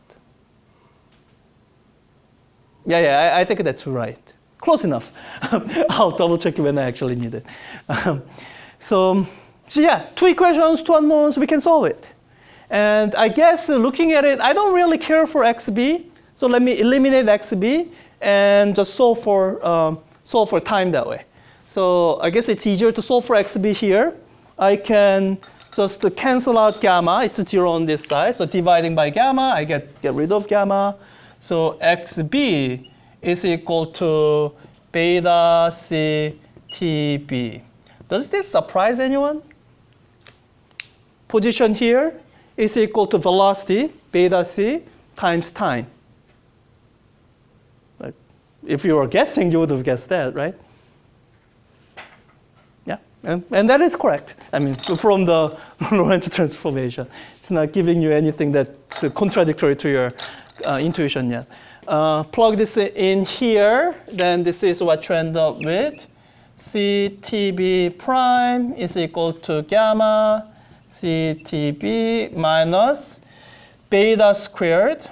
Yeah, I think that's right. Close enough. I'll double check when I actually need it. So yeah, two equations, two unknowns, we can solve it. And I guess looking at it, I don't really care for xb. So let me eliminate xb and just solve for time that way. So I guess it's easier to solve for xb here. I can just cancel out gamma. It's 0 on this side. So dividing by gamma, I get rid of gamma. So xb is equal to beta c tb. Does this surprise anyone? Position here is equal to velocity, beta c, times time. Like, if you were guessing, you would have guessed that, right? Yeah, and that is correct. I mean, from the Lorentz transformation. It's not giving you anything that's contradictory to your intuition yet. Plug this in here, then this is what you end up with. Ctb prime is equal to gamma Ctb minus beta squared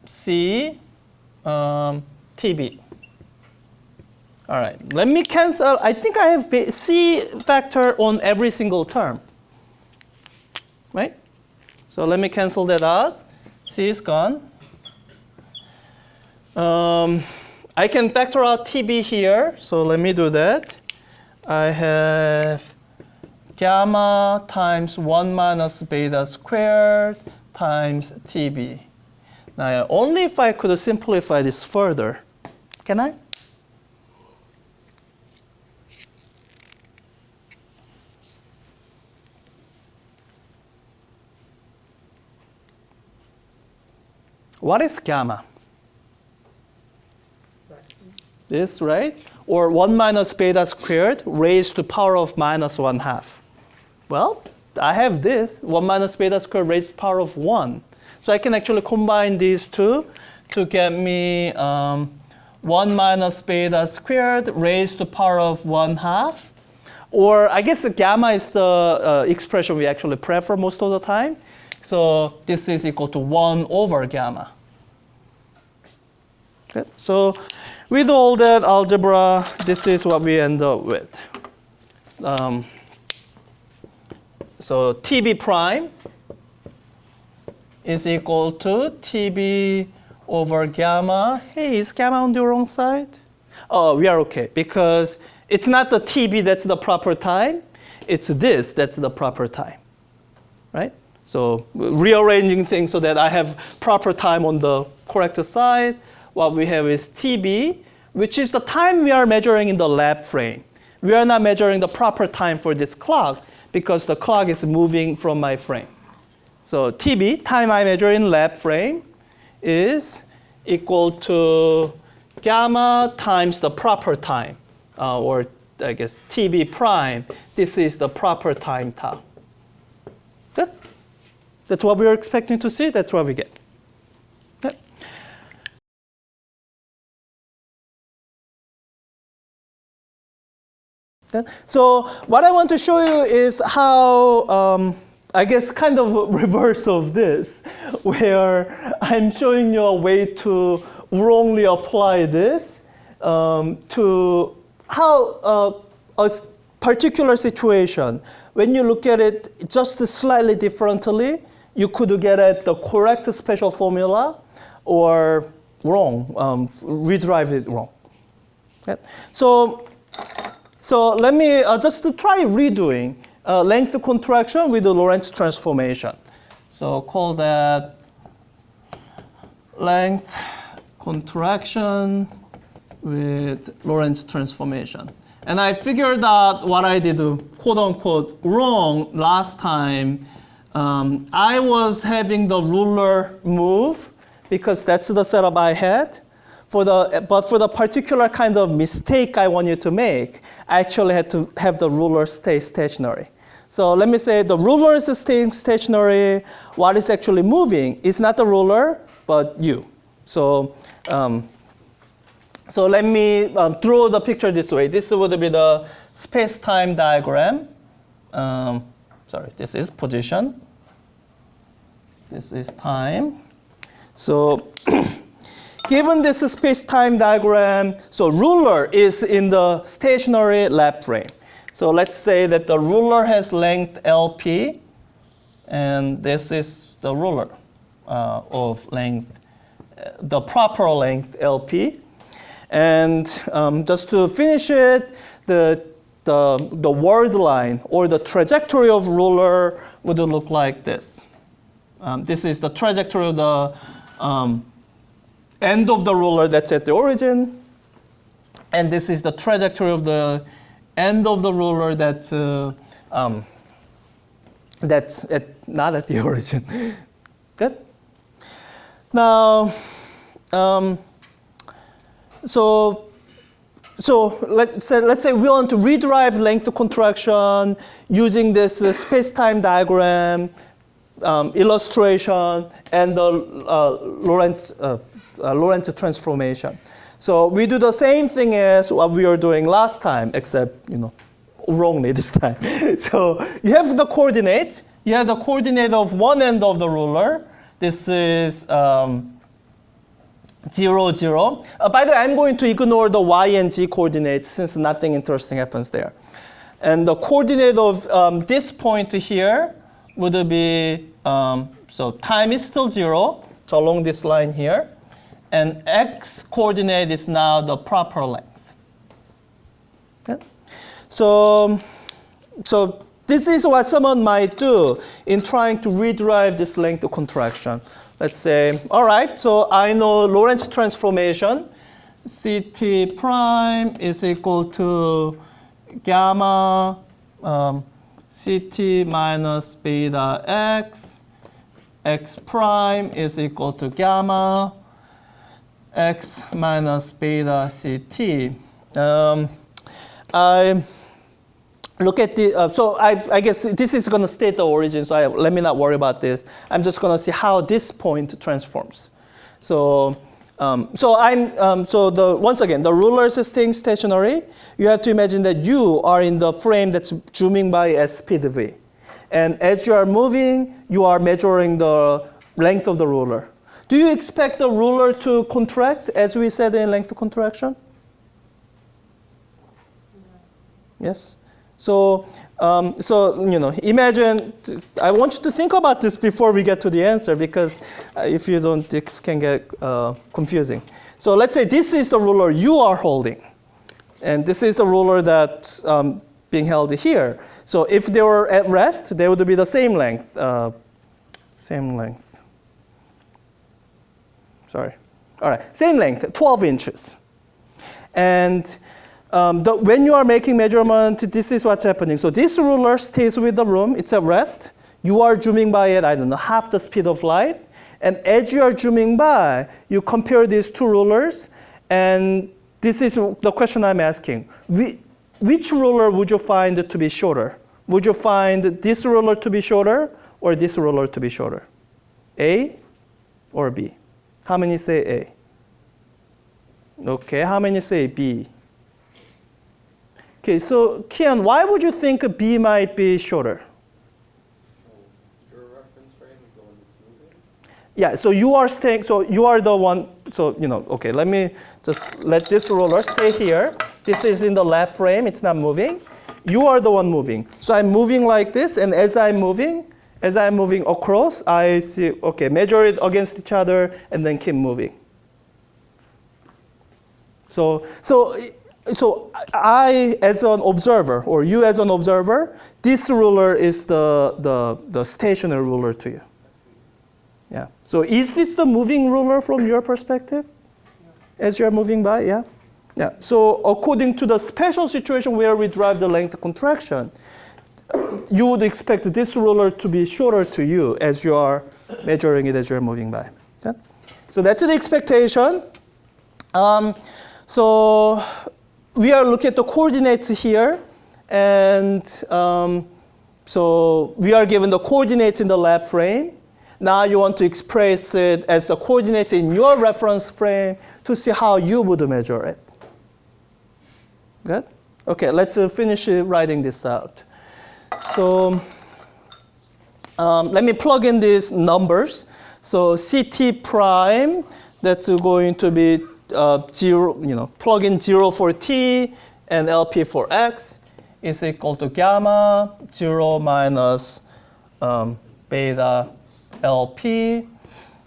C Tb. All right, let me cancel. I think I have C factor on every single term, right? So let me cancel that out. C is gone. I can factor out TB here, so let me do that. I have gamma times 1 minus beta squared times TB. Now, only if I could simplify this further. Can I? What is gamma? This, right? Or 1 minus beta squared raised to power of minus 1/2. Well, I have this, 1 minus beta squared raised to power of 1. So I can actually combine these two to get me 1 minus beta squared raised to power of 1/2. Or I guess the gamma is the expression we actually prefer most of the time. So this is equal to 1 over gamma. Okay. So with all that algebra, this is what we end up with. So TB prime is equal to TB over gamma. Hey, is gamma on the wrong side? Oh, we are okay, because it's not the TB that's the proper time. It's this that's the proper time, right? So rearranging things so that I have proper time on the correct side. What we have is TB, which is the time we are measuring in the lab frame. We are not measuring the proper time for this clock because the clock is moving from my frame. So TB, time I measure in lab frame, is equal to gamma times the proper time, or I guess TB prime. This is the proper time tau. Good? That's what we were expecting to see. That's what we get. Good. Okay. So what I want to show you is how, I guess, kind of reverse of this, where I'm showing you a way to wrongly apply this to how a particular situation, when you look at it just slightly differently, you could get at the correct special formula or wrong, re-derive it wrong. Okay. So let me just try redoing length contraction with the Lorentz transformation. So call that length contraction with Lorentz transformation. And I figured out what I did, quote unquote, wrong last time. I was having the ruler move because that's the setup I had. But for the particular kind of mistake I want you to make, I actually had to have the ruler stay stationary. So let me say the ruler is staying stationary. What is actually moving is not the ruler, but you. So let me draw the picture this way. This would be the space-time diagram. Sorry, this is position. This is time. So given this space-time diagram, so ruler is in the stationary lab frame. So let's say that the ruler has length LP, and this is the ruler of length, the proper length LP. And just to finish it, the world line or the trajectory of ruler would look like this. This is the trajectory of the end of the ruler that's at the origin, and this is the trajectory of the end of the ruler that's not at the origin. Good. Now, so let's say we want to re-derive length contraction using this space-time diagram illustration and the Lorentz transformation. So we do the same thing as what we were doing last time, except wrongly this time. So you have the coordinate. You have the coordinate of one end of the ruler. This is 0, 0. By the way, I'm going to ignore the y and z coordinates since nothing interesting happens there. And the coordinate of this point here would be, so time is still 0, so along this line here. And x coordinate is now the proper length. Okay? So this is what someone might do in trying to rederive this length of contraction. Let's say, all right, so I know Lorentz transformation. Ct prime is equal to gamma Ct minus beta x prime is equal to gamma x minus beta Ct. I look at the, so I guess this is going to state the origin, so let me not worry about this. I'm just going to see how this point transforms. So, once again, the ruler is staying stationary. You have to imagine that you are in the frame that's zooming by at speed v. And as you are moving, you are measuring the length of the ruler. Do you expect the ruler to contract, as we said in length contraction? Yes? So, imagine, I want you to think about this before we get to the answer, because if you don't, it can get confusing. So let's say this is the ruler you are holding, and this is the ruler that's being held here. So if they were at rest, they would be the same length. Sorry. All right, same length, 12 inches. And when you are making measurement, this is what's happening. So this ruler stays with the room. It's at rest. You are zooming by at, I don't know, half the speed of light. And as you are zooming by, you compare these two rulers. And this is the question I'm asking. Which ruler would you find to be shorter? Would you find this ruler to be shorter or this ruler to be shorter? A or B? How many say A? Okay, how many say B? Okay, so Kian, why would you think B might be shorter? Your reference frame is the one that's moving? Yeah, so you are staying, so you are the one, so, okay, let me just let this ruler stay here. This is in the left frame, it's not moving. You are the one moving. So I'm moving like this, and as I'm moving across, I see, okay, measure it against each other, and then keep moving. So I, as an observer, or you as an observer, this ruler is the stationary ruler to you. Yeah. So is this the moving ruler from your perspective? As you're moving by, yeah? Yeah. So according to the special situation where we derive the length of contraction, you would expect this ruler to be shorter to you as you are measuring it as you're moving by. Okay? So that's the expectation. So we are looking at the coordinates here, and so we are given the coordinates in the lab frame. Now you want to express it as the coordinates in your reference frame to see how you would measure it. Good? Okay, let's finish writing this out. So let me plug in these numbers. So Ct prime, that's going to be 0, plug in 0 for t and LP for x is equal to gamma 0 minus beta LP.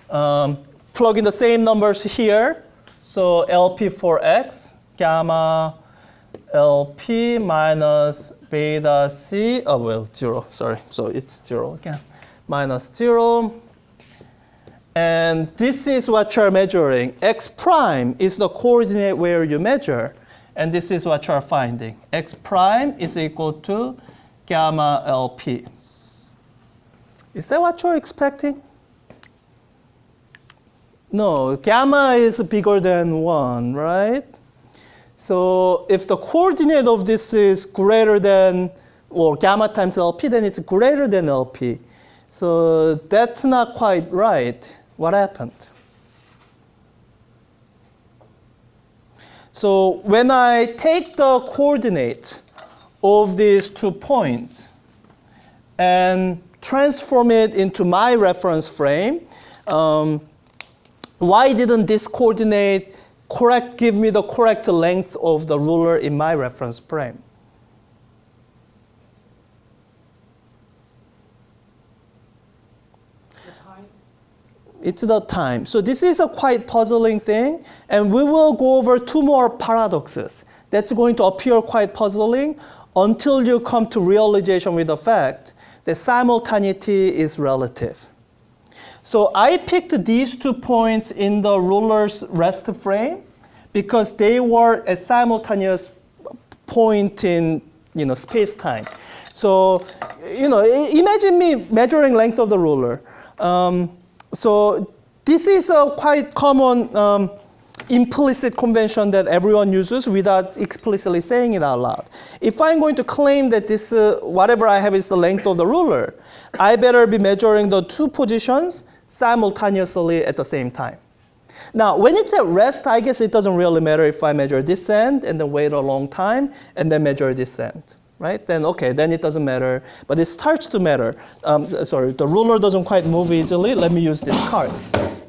Plug in the same numbers here. So LP for x, gamma LP minus beta c, 0, sorry. So it's 0 again, minus 0. And this is what you're measuring. X prime is the coordinate where you measure. And this is what you're finding. X prime is equal to gamma LP. Is that what you're expecting? No, gamma is bigger than 1, right? So if the coordinate of this is greater than, or gamma times LP, then it's greater than LP. So that's not quite right. What happened? So when I take the coordinate of these 2 points and transform it into my reference frame, why didn't this coordinate give me the correct length of the ruler in my reference frame? It's the time. So this is a quite puzzling thing, and we will go over two more paradoxes. That's going to appear quite puzzling until you come to realization with the fact that simultaneity is relative. So I picked these 2 points in the ruler's rest frame because they were a simultaneous point in space-time. So imagine me measuring length of the ruler. So this is a quite common implicit convention that everyone uses without explicitly saying it out loud. If I'm going to claim that this whatever I have is the length of the ruler, I better be measuring the 2 positions simultaneously at the same time. Now, when it's at rest, I guess it doesn't really matter if I measure this end and then wait a long time and then measure this end, right? Then okay, then it doesn't matter. But it starts to matter. The ruler doesn't quite move easily. Let me use this cart.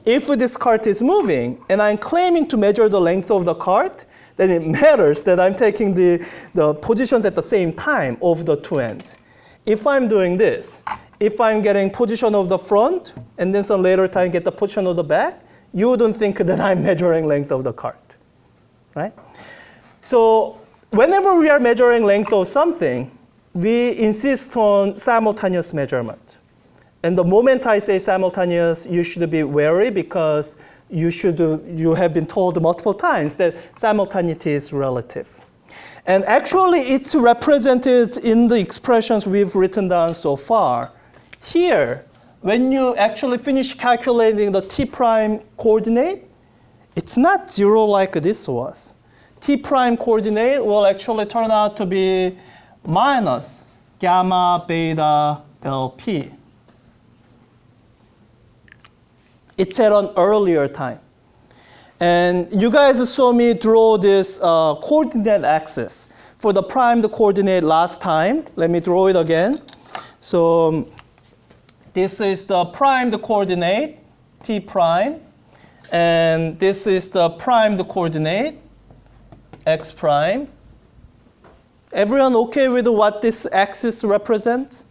If this cart is moving and I'm claiming to measure the length of the cart, then it matters that I'm taking the positions at the same time of the 2 ends. If I'm doing this, if I'm getting position of the front and then some later time get the position of the back, you wouldn't think that I'm measuring length of the cart, right? So whenever we are measuring length of something, we insist on simultaneous measurement. And the moment I say simultaneous, you should be wary because you have been told multiple times that simultaneity is relative. And actually, it's represented in the expressions we've written down so far. Here, when you actually finish calculating the t prime coordinate, it's not 0 like this was. T prime coordinate will actually turn out to be minus gamma beta LP. It's at an earlier time. And you guys saw me draw this coordinate axis for the primed coordinate last time. Let me draw it again. So this is the primed coordinate, t prime. And this is the primed coordinate, x prime. Everyone okay with what this axis represents?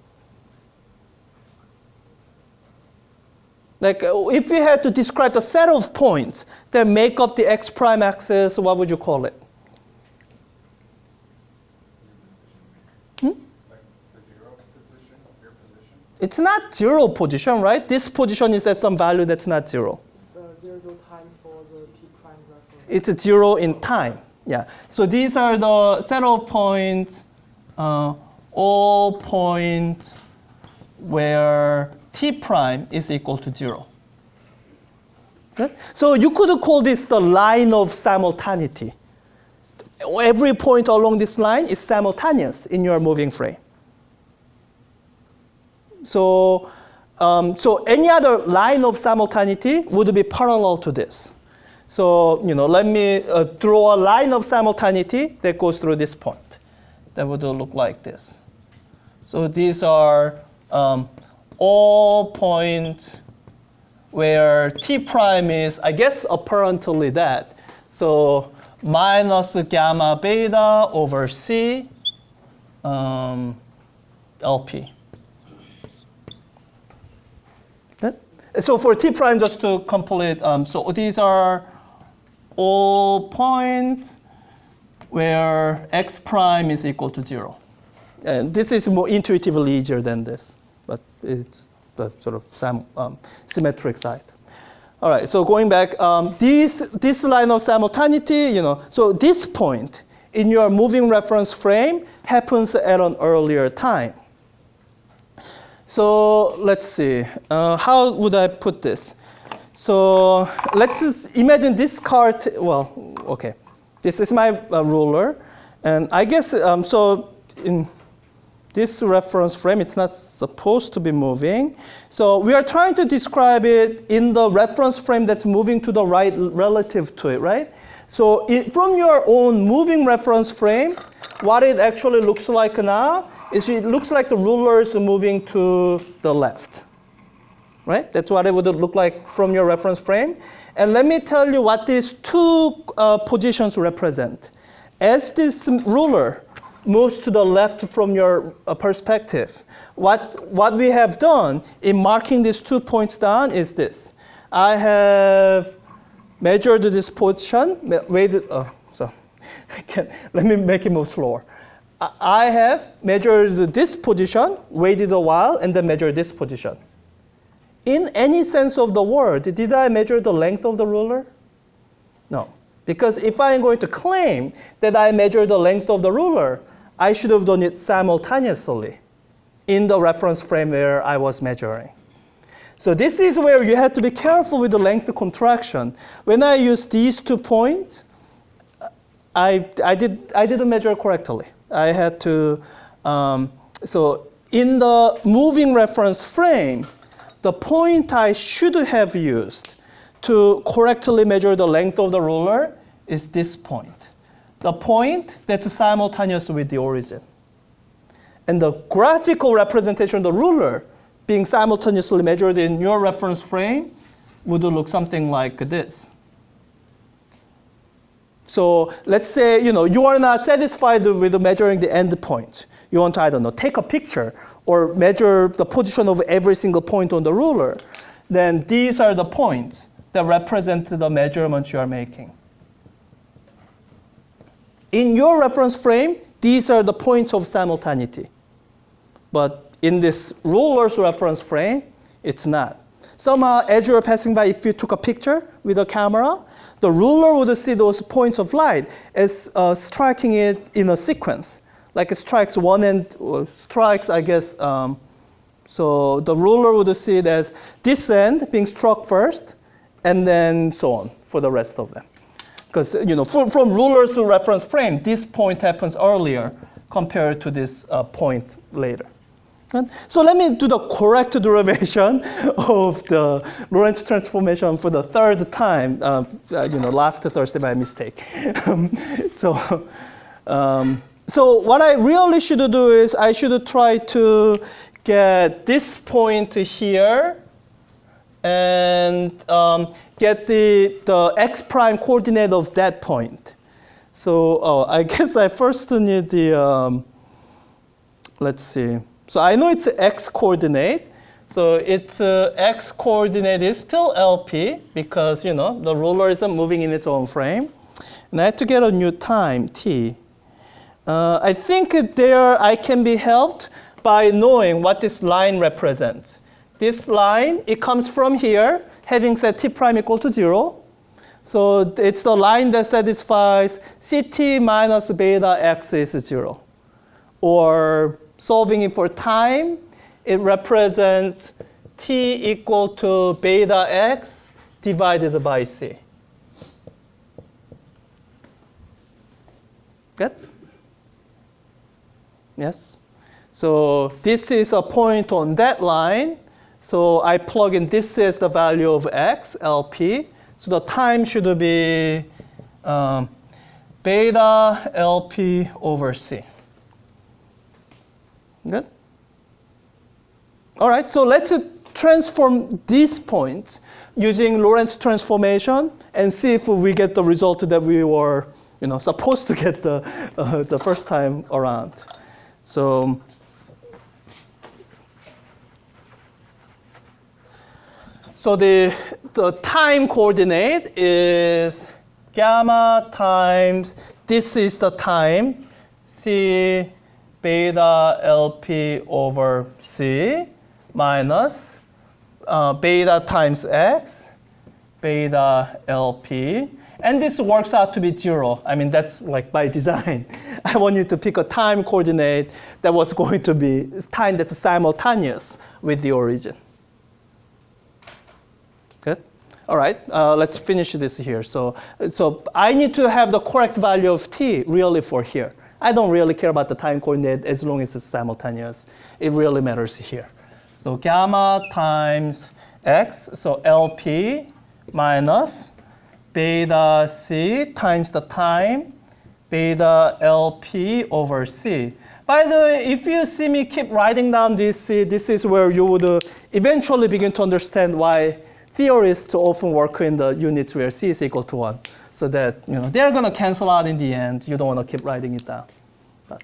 Like if you had to describe the set of points that make up the x prime axis, what would you call it? Like the 0 position, your position? It's not 0 position, right? This position is at some value that's not 0. It's 0 time for the t prime reference. It's 0 in time. Yeah. So these are the set of points, all points where t prime is equal to 0. Okay? So you could call this the line of simultaneity. Every point along this line is simultaneous in your moving frame. So any other line of simultaneity would be parallel to this. So let me draw a line of simultaneity that goes through this point. That would look like this. So these are all points where t prime is, I guess, apparently that. So minus gamma beta over c LP. Okay? So for t prime, just to complete, so these are all points where x prime is equal to 0. And this is more intuitively easier than this, but it's the sort of symmetric side. All right, so going back, this line of simultaneity, so this point in your moving reference frame happens at an earlier time. So let's see, how would I put this? So let's just imagine this cart, well, okay. This is my ruler, and I guess, so in this reference frame, it's not supposed to be moving. So we are trying to describe it in the reference frame that's moving to the right relative to it, right? So from your own moving reference frame, what it actually looks like now is it looks like the ruler is moving to the left, right? That's what it would look like from your reference frame. And let me tell you what these 2 positions represent. As this ruler moves to the left from your perspective, what we have done in marking these 2 points down is this. I have measured this position, waited, so let me make it move slower. I have measured this position, waited a while, and then measured this position. In any sense of the word, did I measure the length of the ruler? No. Because if I'm going to claim that I measured the length of the ruler, I should have done it simultaneously in the reference frame where I was measuring. So this is where you have to be careful with the length contraction. When I use these 2 points, I didn't measure correctly. I had to, so in the moving reference frame, the point I should have used to correctly measure the length of the ruler is this point. The point that's simultaneous with the origin. And the graphical representation of the ruler being simultaneously measured in your reference frame would look something like this. So let's say you are not satisfied with measuring the end point. You want to, I don't know, take a picture or measure the position of every single point on the ruler. Then these are the points that represent the measurements you are making. In your reference frame, these are the points of simultaneity. But in this ruler's reference frame, it's not. Somehow, as you're passing by, if you took a picture with a camera, the ruler would see those points of light as striking it in a sequence. Like it strikes one end, or strikes, I guess, so the ruler would see it as this end being struck first, and then so on for the rest of them. Because from ruler's reference frame, this point happens earlier compared to this point later. So let me do the correct derivation of the Lorentz transformation for the 3rd time. Last Thursday by mistake. So what I really should do is I should try to get this point here and get the x prime coordinate of that point. So I guess I first need the let's see. So I know it's x coordinate. So its x coordinate is still LP because the ruler isn't moving in its own frame. And I have to get a new time, t. I think there I can be helped by knowing what this line represents. This line, it comes from here, having set t prime equal to 0. So it's the line that satisfies ct minus beta x is 0. Or solving it for time, it represents t equal to beta x divided by c. Good? Yes? So this is a point on that line. So I plug in this as the value of x, LP. So the time should be beta LP over c. Good? All right, so let's transform these points using Lorentz transformation and see if we get the result that we were supposed to get the first time around. So the time coordinate is gamma times, this is the time, c beta LP over c minus beta times x, beta LP. And this works out to be 0. I mean, that's like by design. I want you to pick a time coordinate that was going to be time that's simultaneous with the origin. Good? All right, let's finish this here. So I need to have the correct value of t really for here. I don't really care about the time coordinate as long as it's simultaneous. It really matters here. So gamma times x, so LP minus beta c times the time, beta LP over c. By the way, if you see me keep writing down this c, this is where you would eventually begin to understand why theorists often work in the units where c is equal to 1. So that they're going to cancel out in the end. You don't want to keep writing it down. But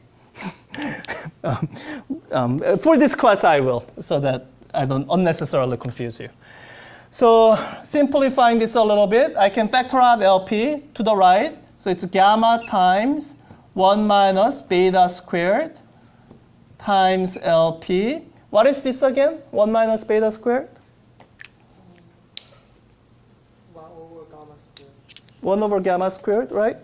for this class, I will, so that I don't unnecessarily confuse you. So simplifying this a little bit, I can factor out LP to the right. So it's gamma times 1 minus beta squared times LP. What is this again? 1 minus beta squared? 1 over gamma squared. 1 over gamma squared, right?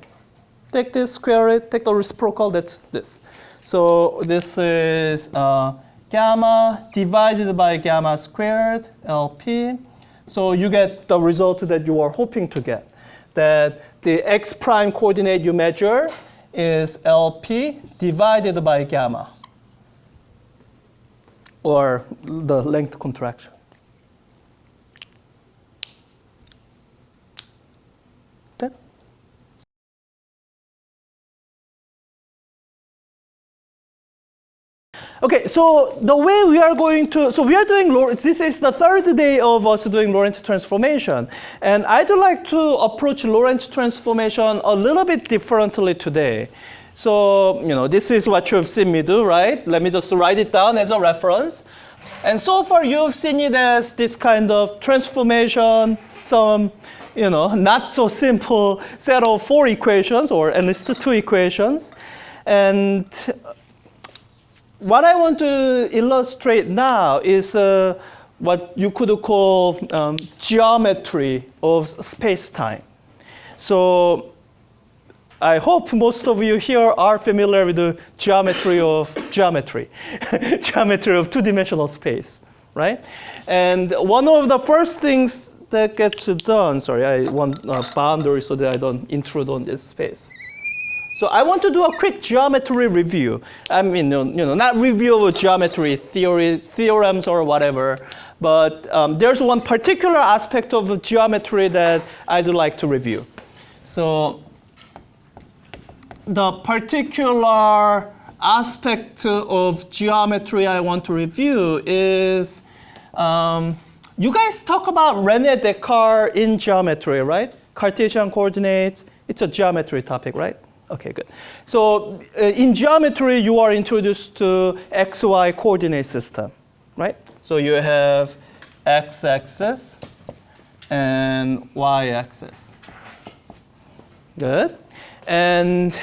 Take this, square it, take the reciprocal, that's this. So this is gamma divided by gamma squared, LP. So you get the result that you are hoping to get. That the x prime coordinate you measure is LP divided by gamma, or the length contraction. Okay. Okay, so the way we are going to, so we are doing, this is the third day of us doing Lorentz transformation. And I'd like to approach Lorentz transformation a little bit differently today. So, this is what you've seen me do, right? Let me just write it down as a reference. And so far you've seen it as this kind of transformation, some, not so simple set of 4 equations, or at least 2 equations. And what I want to illustrate now is what you could call geometry of space-time. So I hope most of you here are familiar with the geometry of geometry, geometry of 2-dimensional space, right? And one of the first things that gets done, sorry, I want a boundary so that I don't intrude on this space. So I want to do a quick geometry review. I mean, not review of geometry theorems or whatever, but there's one particular aspect of geometry that I'd like to review. So the particular aspect of geometry I want to review is, you guys talk about René Descartes in geometry, right? Cartesian coordinates, it's a geometry topic, right? Okay, good. So in geometry, you are introduced to XY coordinate system, right? So you have x-axis and y-axis. Good. And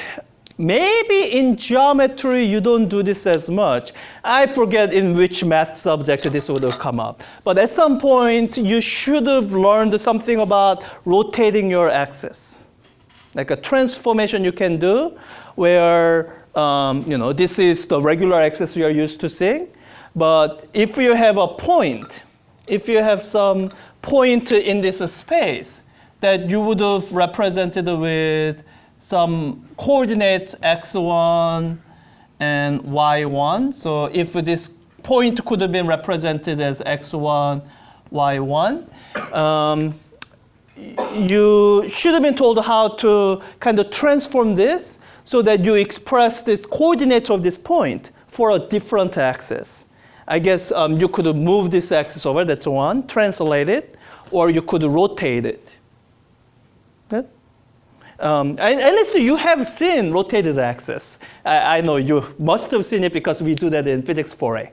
maybe in geometry, you don't do this as much. I forget in which math subject this would have come up. But at some point, you should have learned something about rotating your axis. Like a transformation you can do where, this is the regular axis you are used to seeing. But if you have a point, if you have some point in this space that you would have represented with some coordinates x1 and y1. So if this point could have been represented as x1, y1, you should have been told how to kind of transform this so that you express this coordinates of this point for a different axis. I guess you could move this axis over, that's one, translate it, or you could rotate it. Good? And at least you have seen rotated axis. I know you must have seen it because we do that in Physics 4a.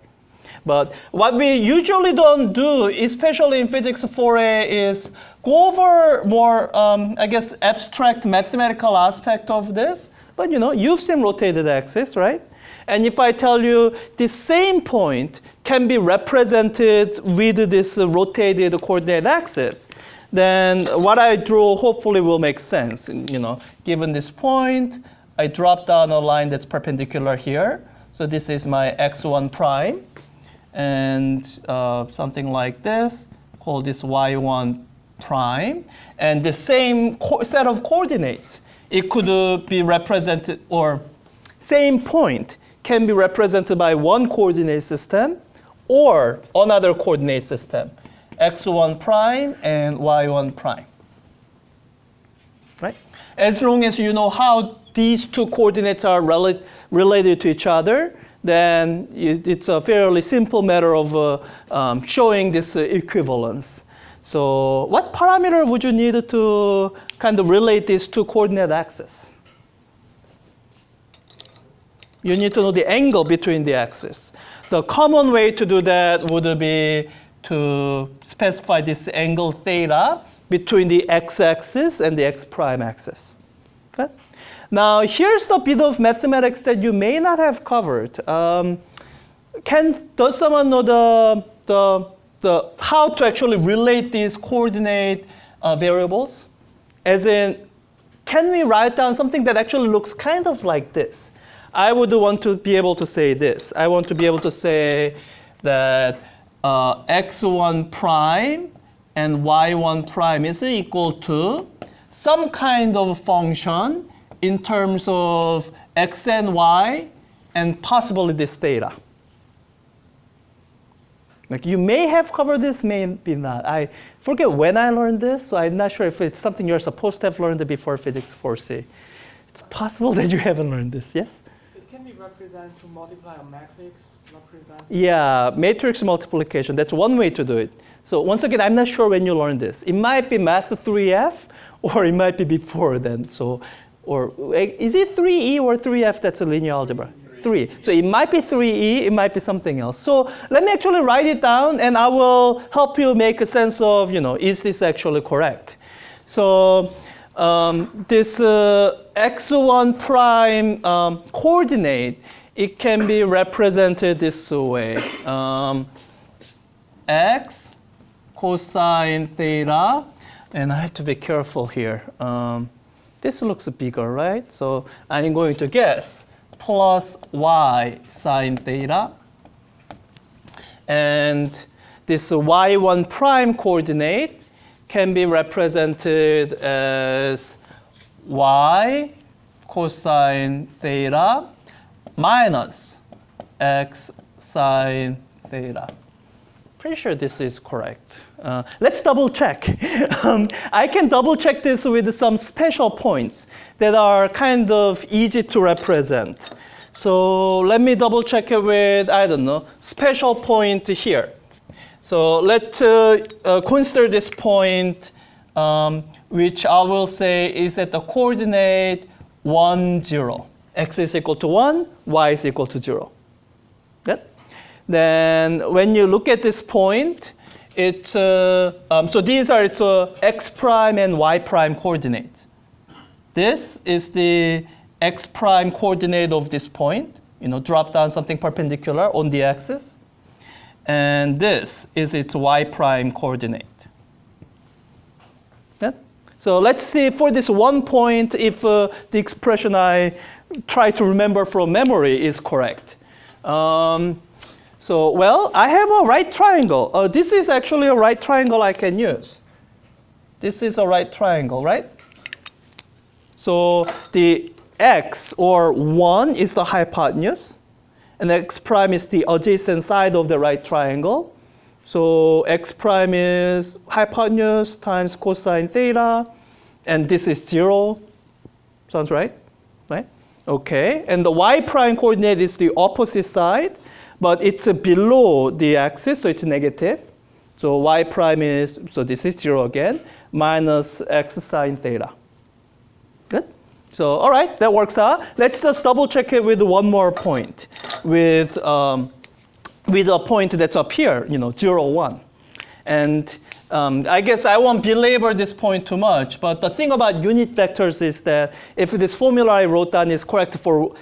But what we usually don't do, especially in Physics 4a, is go over more, I guess, abstract mathematical aspect of this. But you've seen rotated axis, right? And if I tell you this same point can be represented with this rotated coordinate axis, then what I draw hopefully will make sense. Given this point, I drop down a line that's perpendicular here. So this is my x1 prime. And something like this, call this y1 prime. And the same set of coordinates, it could be represented, or same point can be represented by one coordinate system or another coordinate system, x1 prime and y1 prime. Right? As long as you know how these two coordinates are related to each other, then it's a fairly simple matter of showing this equivalence. So what parameter would you need to kind of relate these two coordinate axes? You need to know the angle between the axes. The common way to do that would be to specify this angle theta between the x-axis and the x-prime axis. Okay? Now, here's the bit of mathematics that you may not have covered. Does someone know the how to actually relate these coordinate variables? As in, can we write down something that actually looks kind of like this? I would want to be able to say this. I want to be able to say that x1 prime and y1 prime is equal to some kind of function in terms of x and y and possibly this theta. Like you may have covered this, may be not. I forget when I learned this, so I'm not sure if it's something you're supposed to have learned before Physics 4C. It's possible that you haven't learned this, yes? It can be represented to multiply a matrix, represent. Yeah, matrix multiplication, that's one way to do it. So once again, I'm not sure when you learned this. It might be Math 3F, or it might be before then. So, or is it 3E or 3F that's a linear algebra? 3. So it might be 3E, it might be something else. So let me actually write it down and I will help you make a sense of, is this actually correct? So this x1 prime coordinate, it can be represented this way. X cosine theta, and I have to be careful here. This looks bigger, right? So I'm going to guess plus y sine theta. And this y1 prime coordinate can be represented as y cosine theta minus x sine theta. Pretty sure this is correct. Let's double check. I can double check this with some special points that are kind of easy to represent. So let me double check it with, I don't know, special point here. So let's consider this point, which I will say is at the coordinate 1, 0. X is equal to 1, y is equal to 0. Good? Then when you look at this point, it's so these are its x prime and y prime coordinates. This is the x prime coordinate of this point. Drop down something perpendicular on the axis. And this is its y prime coordinate. Yeah? So let's see for this one point if the expression I try to remember from memory is correct. So, well, I have a right triangle. This is actually a right triangle I can use. This is a right triangle, right? So the x, or 1, is the hypotenuse. And x prime is the adjacent side of the right triangle. So x prime is hypotenuse times cosine theta. And this is 0. Sounds right? Right? Okay. And the y prime coordinate is the opposite side. But it's below the axis, so it's negative. So y prime is, so this is 0 again, minus x sine theta. Good? So, all right, that works out. Let's just double check it with one more point, with a point that's up here, 0, 1. And I guess I won't belabor this point too much, but the thing about unit vectors is that if this formula I wrote down is correct for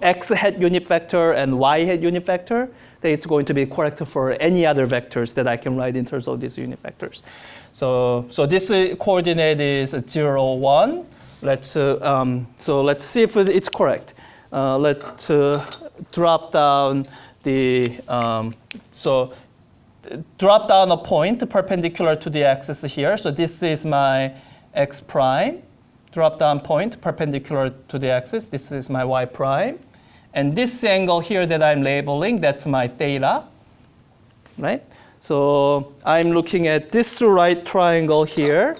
x hat unit vector and y hat unit vector, then it's going to be correct for any other vectors that I can write in terms of these unit vectors. So this coordinate is 0, 1. So let's see if it's correct. Let's drop down the drop down a point perpendicular to the axis here. So this is my x prime. Drop down point perpendicular to the axis. This is my y prime. And this angle here that I'm labeling, that's my theta. Right? So I'm looking at this right triangle here.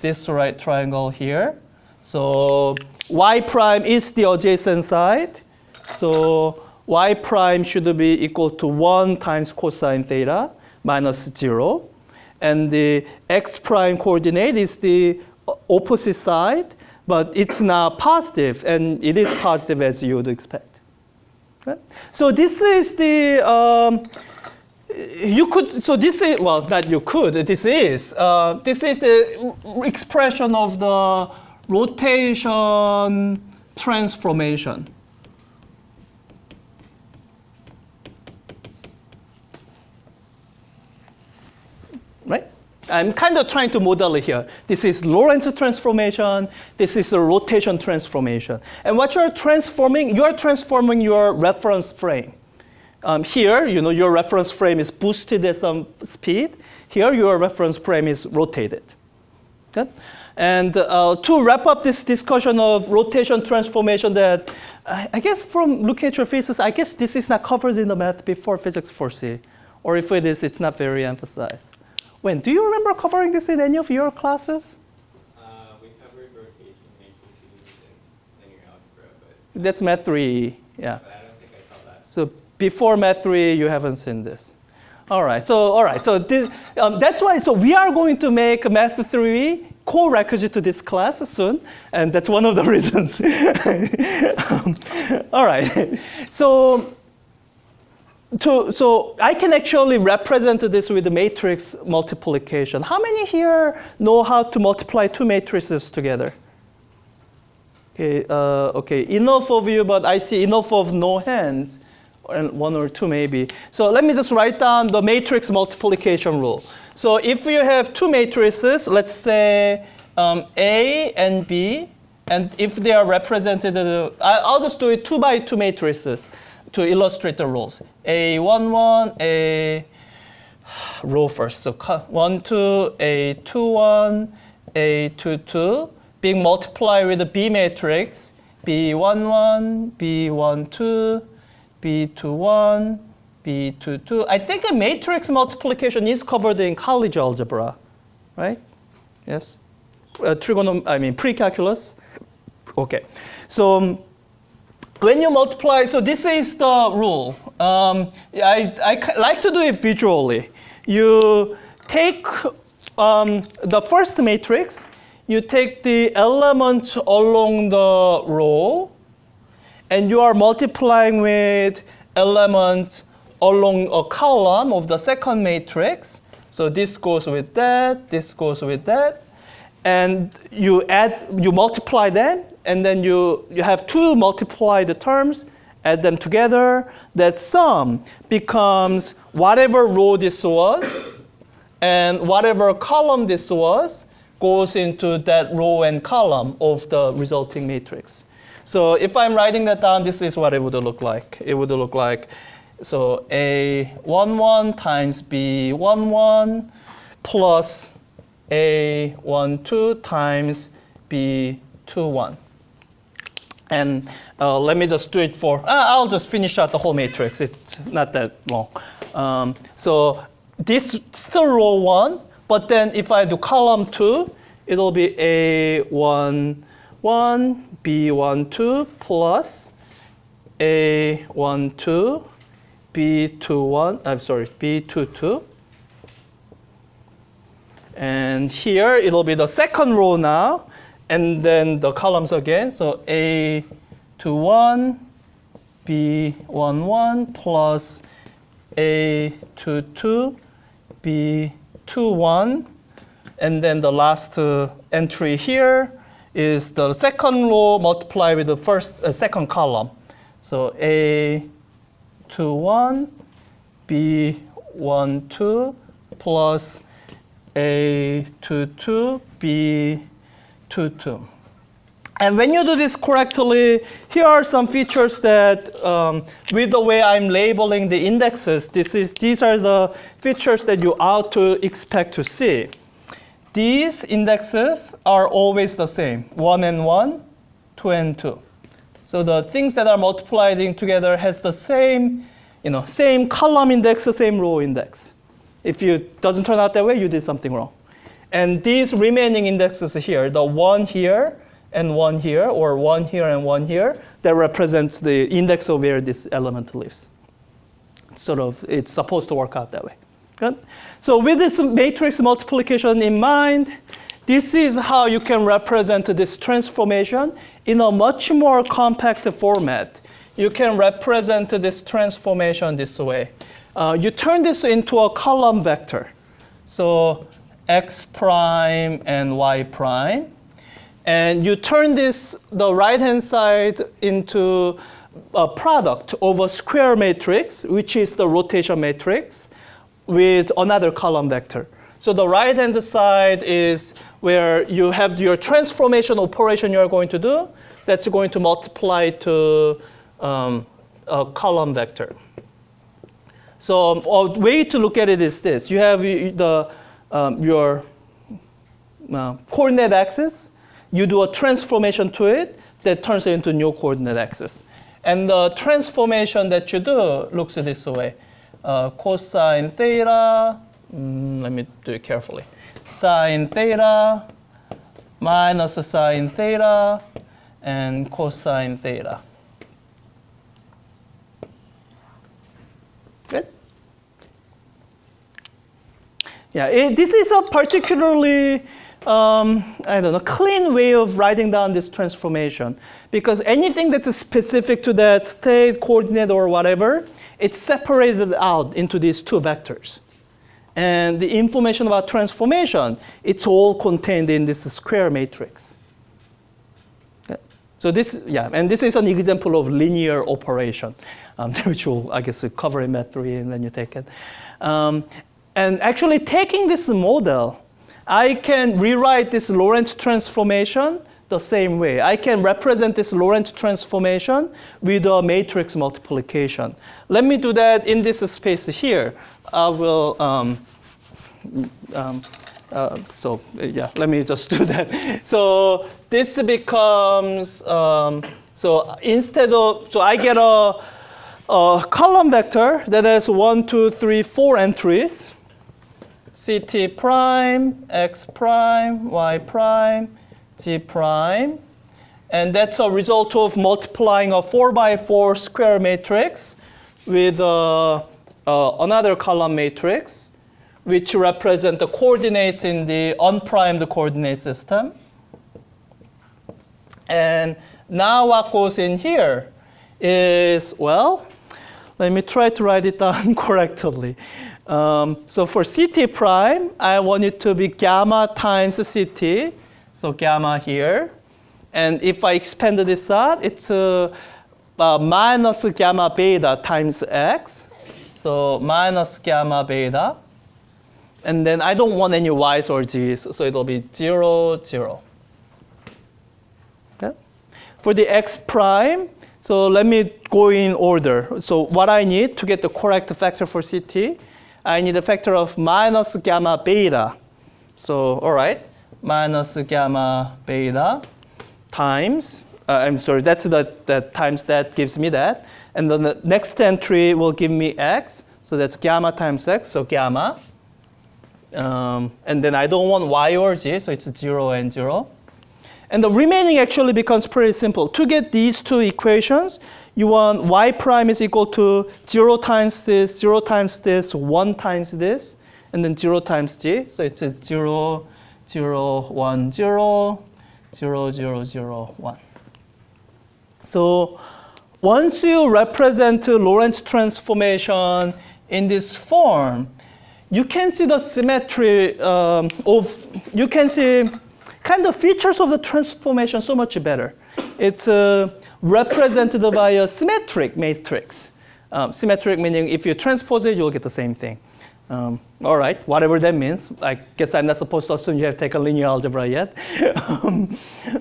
This right triangle here. So y prime is the adjacent side. So y prime should be equal to 1 times cosine theta minus 0. And the x prime coordinate is the opposite side, but it's not positive, and it is positive as you would expect. Okay? So this is the you could, so this is, well, not you could, this is the expression of the rotation transformation. Right? I'm kind of trying to model it here. This is Lorentz transformation. This is a rotation transformation. And what you're transforming your reference frame. Here, your reference frame is boosted at some speed. Here, your reference frame is rotated. Good? And to wrap up this discussion of rotation transformation, that I guess from looking at your faces, I guess this is not covered in the math before Physics 4C. Or if it is, it's not very emphasized. When, do you remember covering this in any of your classes? We covered rotation matrices and linear algebra, but That's Math 3, yeah. I don't think I saw that. So before Math 3, you haven't seen this. All right, so this, that's why, so we are going to make Math 3 co-requisite to this class soon, and that's one of the reasons. All right, so I can actually represent this with the matrix multiplication. How many here know how to multiply two matrices together? Okay, enough of you, but I see enough of no hands, and one or two maybe. So let me just write down the matrix multiplication rule. So if you have two matrices, let's say A and B, and if they are represented, I'll just do it 2 by 2 matrices to illustrate the rules. A11, A row first. So 1, 2, A2, 1, A2, 2, being multiplied with the B matrix, B11, B12, B21, B22. I think a matrix multiplication is covered in college algebra, right? Yes? Pre-calculus. Okay. So when you multiply, so this is the rule. I like to do it visually. You take the first matrix, you take the element along the row, and you are multiplying with element along a column of the second matrix. So this goes with that, this goes with that. And you multiply them, and then you have two multiplied terms, add them together. That sum becomes whatever row this was, and whatever column this was goes into that row and column of the resulting matrix. So if I'm writing that down, this is what it would look like. It would look like, so A11 times B11 plus A12 times B21. And let me just do it for, I'll just finish out the whole matrix. It's not that long. So this still row 1, but then if I do column 2, it'll be A11, B12 plus A12, B22. And here it'll be the second row now, and then the columns again. So A21, B11 plus A22, B21. And then the last entry here is the second row multiplied with the second column. So A21, B12 plus A22, B22. And when you do this correctly, here are some features that, with the way I'm labeling the indexes, these are the features that you ought to expect to see. These indexes are always the same, 1 and 1, 2 and 2. So the things that are multiplied in together has the same, same column index, the same row index. If it doesn't turn out that way, you did something wrong. And these remaining indexes here, the 1 here and 1 here, or 1 here and 1 here, that represents the index of where this element lives. It's supposed to work out that way. Good? So with this matrix multiplication in mind, this is how you can represent this transformation in a much more compact format. You can represent this transformation this way. you turn this into a column vector. So x prime and y prime. And you turn this, the right-hand side, into a product of a square matrix, which is the rotation matrix, with another column vector. So the right-hand side is where you have your transformation operation you're going to do. That's going to multiply to a column vector. So a way to look at it is this. You have your coordinate axis. You do a transformation to it that turns it into new coordinate axis. And the transformation that you do looks this way. Cosine theta, let me do it carefully. Sine theta minus sine theta and cosine theta. Good? Yeah, this is a particularly clean way of writing down this transformation, because anything that's specific to that state, coordinate, or whatever, it's separated out into these two vectors. And the information about transformation, it's all contained in this square matrix. Okay. So this, and this is an example of linear operation, which we'll, I guess, cover in Math 3, and then you take it. And actually taking this model, I can rewrite this Lorentz transformation the same way. I can represent this Lorentz transformation with a matrix multiplication. Let me do that in this space here. I will, let me just do that. So this becomes, so instead of, so I get a column vector that has 1, 2, 3, 4 entries. Ct prime, x prime, y prime, t prime. And that's a result of multiplying a 4x4 square matrix with another column matrix, which represent the coordinates in the unprimed coordinate system. And now what goes in here is, well, let me try to write it down correctly. So for Ct prime, I want it to be gamma times Ct, so gamma here. And if I expand this out, it's minus gamma beta times x, so minus gamma beta. And then I don't want any y's or g's, so it'll be 0, 0. Okay. For the x prime, so let me go in order. So what I need to get the correct factor for Ct, I need a factor of minus gamma beta. So, all right, minus gamma beta times, I'm sorry, that's the times that gives me that. And then the next entry will give me x. So that's gamma times x, so gamma. And then I don't want y or g, so it's 0 and 0. And the remaining actually becomes pretty simple. To get these two equations, you want y prime is equal to 0 times this, 0 times this, 1 times this, and then 0 times g. So it's a 0, 0, 1, 0, 0, 0, 0, 1. So once you represent Lorentz transformation in this form, you can see the symmetry you can see kind of features of the transformation so much better. It's represented by a symmetric matrix. Symmetric meaning if you transpose it, you'll get the same thing. All right, whatever that means. I guess I'm not supposed to assume you have taken linear algebra yet.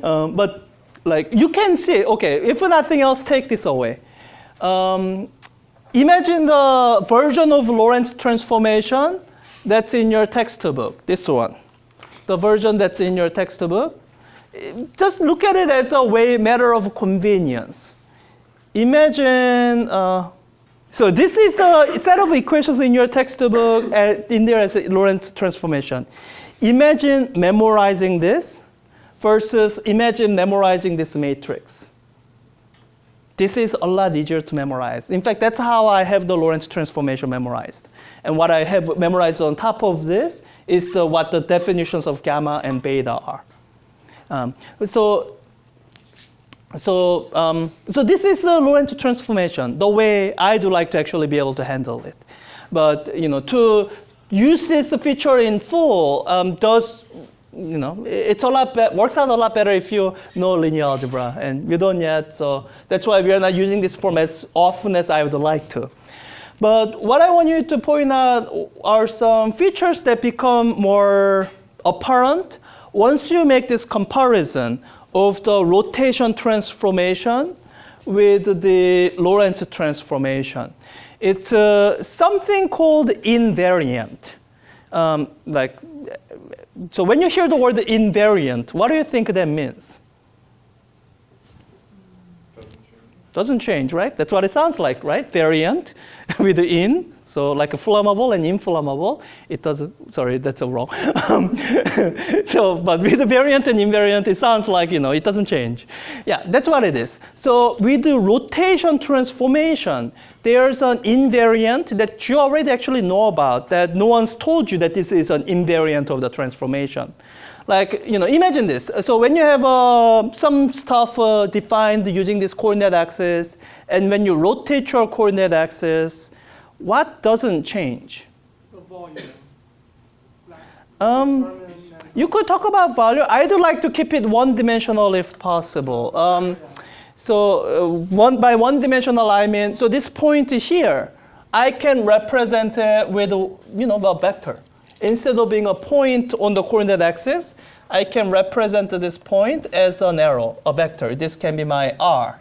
But like you can see, okay, if nothing else, take this away. Imagine the version of Lorentz transformation that's in your textbook, this one. The version that's in your textbook. Just look at it as a matter of convenience. Imagine, so this is the set of equations in your textbook in there as a Lorentz transformation. Imagine memorizing this versus imagine memorizing this matrix. This is a lot easier to memorize. In fact, that's how I have the Lorentz transformation memorized. And what I have memorized on top of this is what the definitions of gamma and beta are. So this is the Lorentz transformation, the way I do like to actually be able to handle it. But to use this feature in full it's a lot works out a lot better if you know linear algebra, and we don't yet. So that's why we are not using this form as often as I would like to. But what I want you to point out are some features that become more apparent once you make this comparison of the rotation transformation with the Lorentz transformation. It's something called invariant. So when you hear the word invariant, what do you think that means? Doesn't change, right? That's what it sounds like, right? Variant with the in. So like a flammable and inflammable, it doesn't, sorry, that's wrong. But with the variant and invariant, it sounds like, it doesn't change. Yeah, that's what it is. So with the rotation transformation, there's an invariant that you already actually know about, that no one's told you that this is an invariant of the transformation. Like, imagine this. So when you have some stuff defined using this coordinate axis, and when you rotate your coordinate axis, what doesn't change? The volume. You could talk about volume. I'd like to keep it one-dimensional if possible. So by one-dimensional, I mean, so this point here, I can represent it with a vector. Instead of being a point on the coordinate axis, I can represent this point as an arrow, a vector. This can be my r,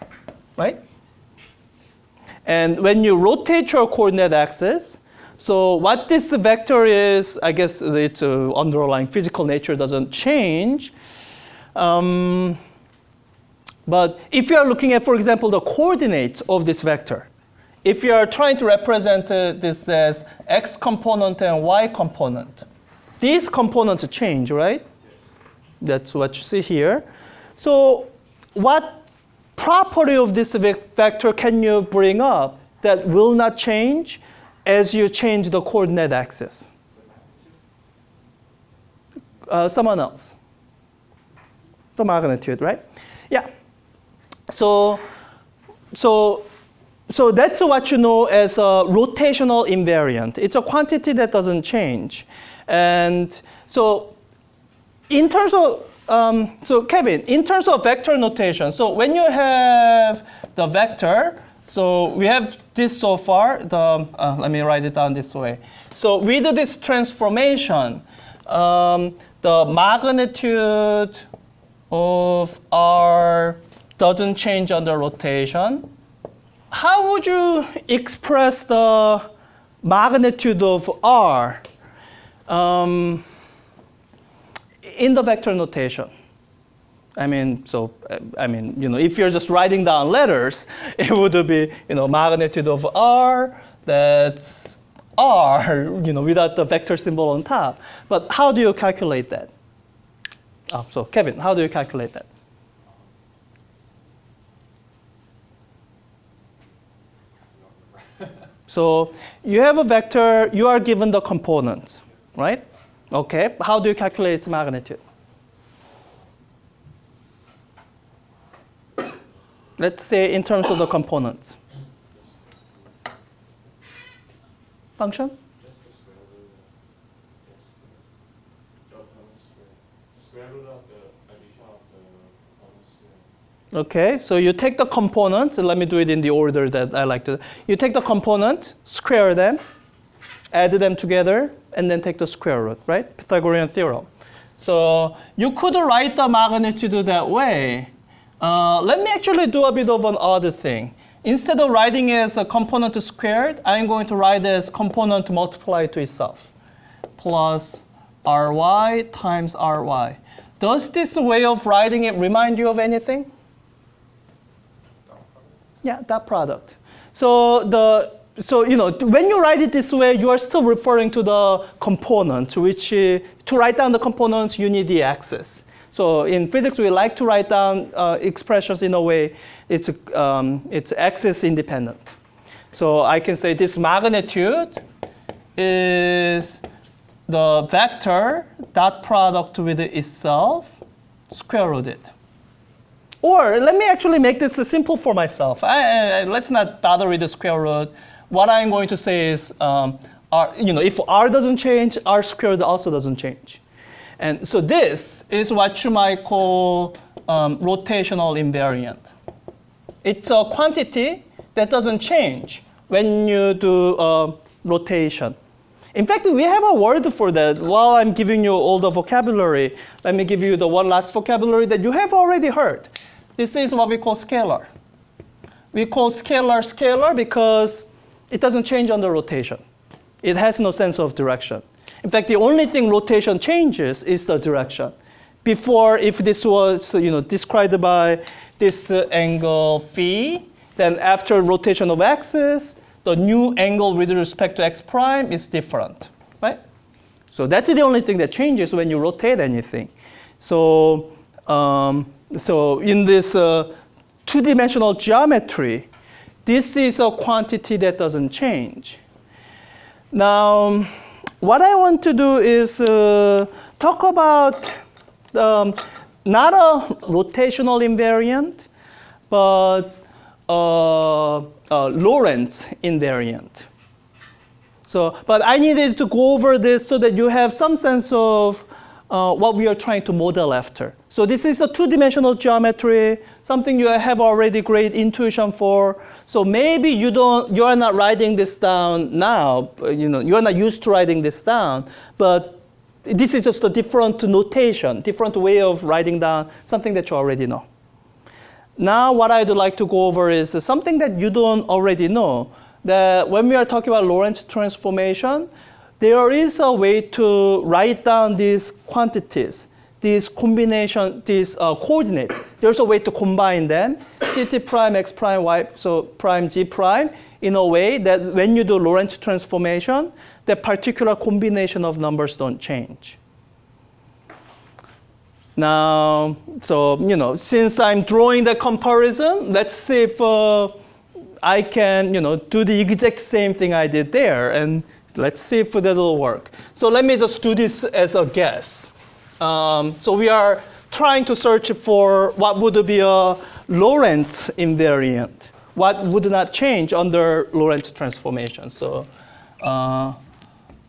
right? And when you rotate your coordinate axis, so what this vector is, I guess its underlying physical nature doesn't change. But if you are looking at, for example, the coordinates of this vector, if you are trying to represent this as x component and y component, these components change, right? That's what you see here. So what property of this vector can you bring up that will not change as you change the coordinate axis? Someone else. The magnitude, right? Yeah. So that's what you know as a rotational invariant. It's a quantity that doesn't change. And so in terms of, so Kevin, in terms of vector notation, so when you have the vector, so we have this so far, let me write it down this way. So with this transformation, the magnitude of R doesn't change under rotation. How would you express the magnitude of R in the vector notation? If you're just writing down letters, it would be, magnitude of R, that's R, without the vector symbol on top. But how do you calculate that? So Kevin, how do you calculate that? So you have a vector, you are given the components, right? Okay, how do you calculate its magnitude? Let's say in terms of the components. Function? Just the square root of the addition of the components square. Okay, so you take the components, and let me do it in the order that I like to. You take the component, square them, add them together, and then take the square root, right? Pythagorean theorem. So you could write the magnitude that way. Let me actually do a bit of an odd thing. Instead of writing it as a component squared, I'm going to write it as component multiplied to itself, plus ry times ry. Does this way of writing it remind you of anything? Yeah, dot product. So when you write it this way, you are still referring to the component, which to write down the components, you need the axis. So in physics, we like to write down expressions in a way it's axis independent. So I can say this magnitude is the vector dot product with itself square rooted. Or let me actually make this simple for myself. Let's not bother with the square root. What I'm going to say is if r doesn't change, r squared also doesn't change. And so this is what you might call rotational invariant. It's a quantity that doesn't change when you do rotation. In fact, we have a word for that. While I'm giving you all the vocabulary, let me give you the one last vocabulary that you have already heard. This is what we call scalar. We call scalar scalar because it doesn't change under rotation. It has no sense of direction. In fact, the only thing rotation changes is the direction. Before, if this was described by this angle phi, then after rotation of axis, the new angle with respect to x prime is different, right? So that's the only thing that changes when you rotate anything. So, so in this two-dimensional geometry, this is a quantity that doesn't change. Now, what I want to do is talk about not a rotational invariant, but Lorentz invariant. So, but I needed to go over this so that you have some sense of what we are trying to model after. So this is a two-dimensional geometry, something you have already great intuition for. So maybe you are not writing this down now. You are not used to writing this down, but this is just a different notation, different way of writing down something that you already know. Now what I'd like to go over is something that you don't already know, that when we are talking about Lorentz transformation, there is a way to write down these quantities, these combination, these coordinates. There's a way to combine them, ct prime, x prime, y, so prime, g prime, in a way that when you do Lorentz transformation, that particular combination of numbers don't change. Now, so, since I'm drawing the comparison, let's see if I can, do the exact same thing I did there, and let's see if that'll work. So let me just do this as a guess. So we are trying to search for what would be a Lorentz invariant, what would not change under Lorentz transformation. So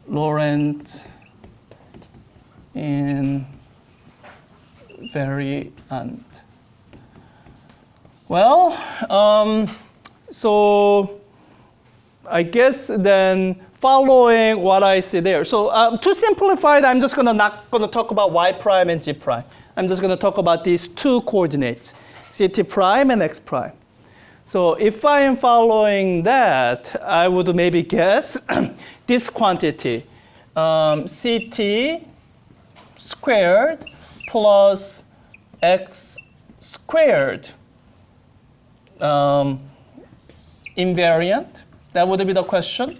Lorentz invariant. Well, so I guess then following what I see there. So to simplify it, I'm just not going to talk about y prime and g prime. I'm just going to talk about these two coordinates, ct prime and x prime. So if I am following that, I would maybe guess this quantity, ct squared plus x squared invariant. That would be the question.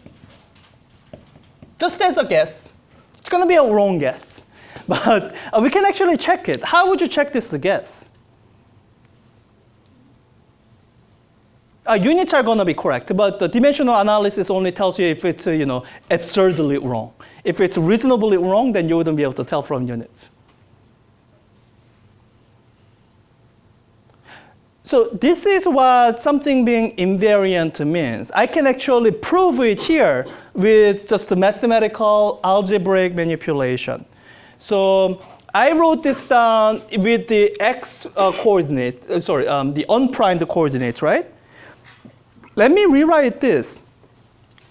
Just as a guess. It's going to be a wrong guess. But we can actually check it. How would you check this guess? Units are going to be correct, but the dimensional analysis only tells you if it's absurdly wrong. If it's reasonably wrong, then you wouldn't be able to tell from units. So this is what something being invariant means. I can actually prove it here with just a mathematical algebraic manipulation. So I wrote this down with the x coordinate, the unprimed coordinates, right? Let me rewrite this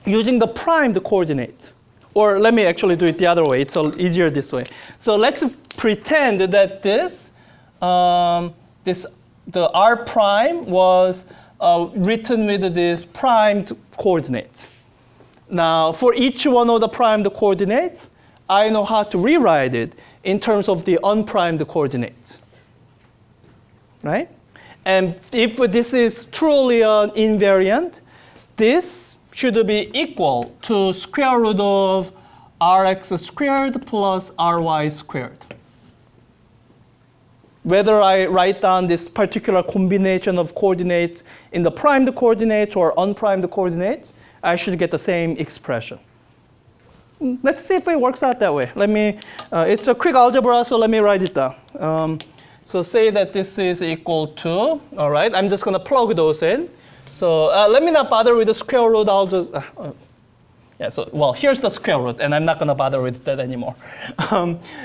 using the primed coordinates. Or let me actually do it the other way. It's easier this way. So let's pretend that the r prime was written with this primed coordinates. Now, for each one of the primed coordinates, I know how to rewrite it in terms of the unprimed coordinates, right? And if this is truly an invariant, this should be equal to square root of rx squared plus ry squared. Whether I write down this particular combination of coordinates in the primed coordinates or unprimed coordinates, I should get the same expression. Let's see if it works out that way. It's a quick algebra, so let me write it down. So say that this is equal to, all right, I'm just going to plug those in. So let me not bother with the square root. I'll just, Yeah, so, well, here's the square root, and I'm not going to bother with that anymore.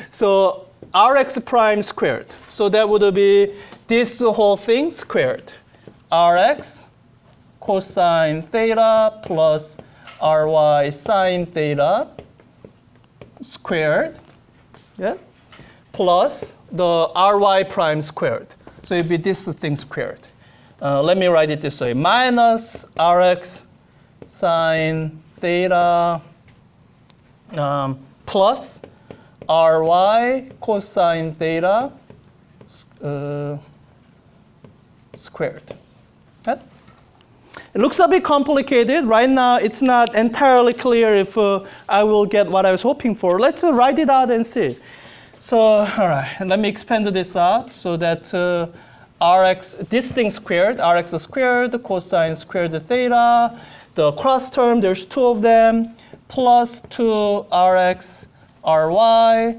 So Rx prime squared. So that would be this whole thing squared. Rx cosine theta plus Ry sine theta squared, yeah, plus the Ry prime squared. So it'd be this thing squared. Let me write it this way. Minus Rx sine theta plus Ry cosine theta squared. Okay? It looks a bit complicated. Right now, it's not entirely clear if I will get what I was hoping for. Let's write it out and see. So, all right, let me expand this out so that Rx, this thing squared, Rx squared, cosine squared theta, the cross term, there's two of them, plus 2 Rx, Ry,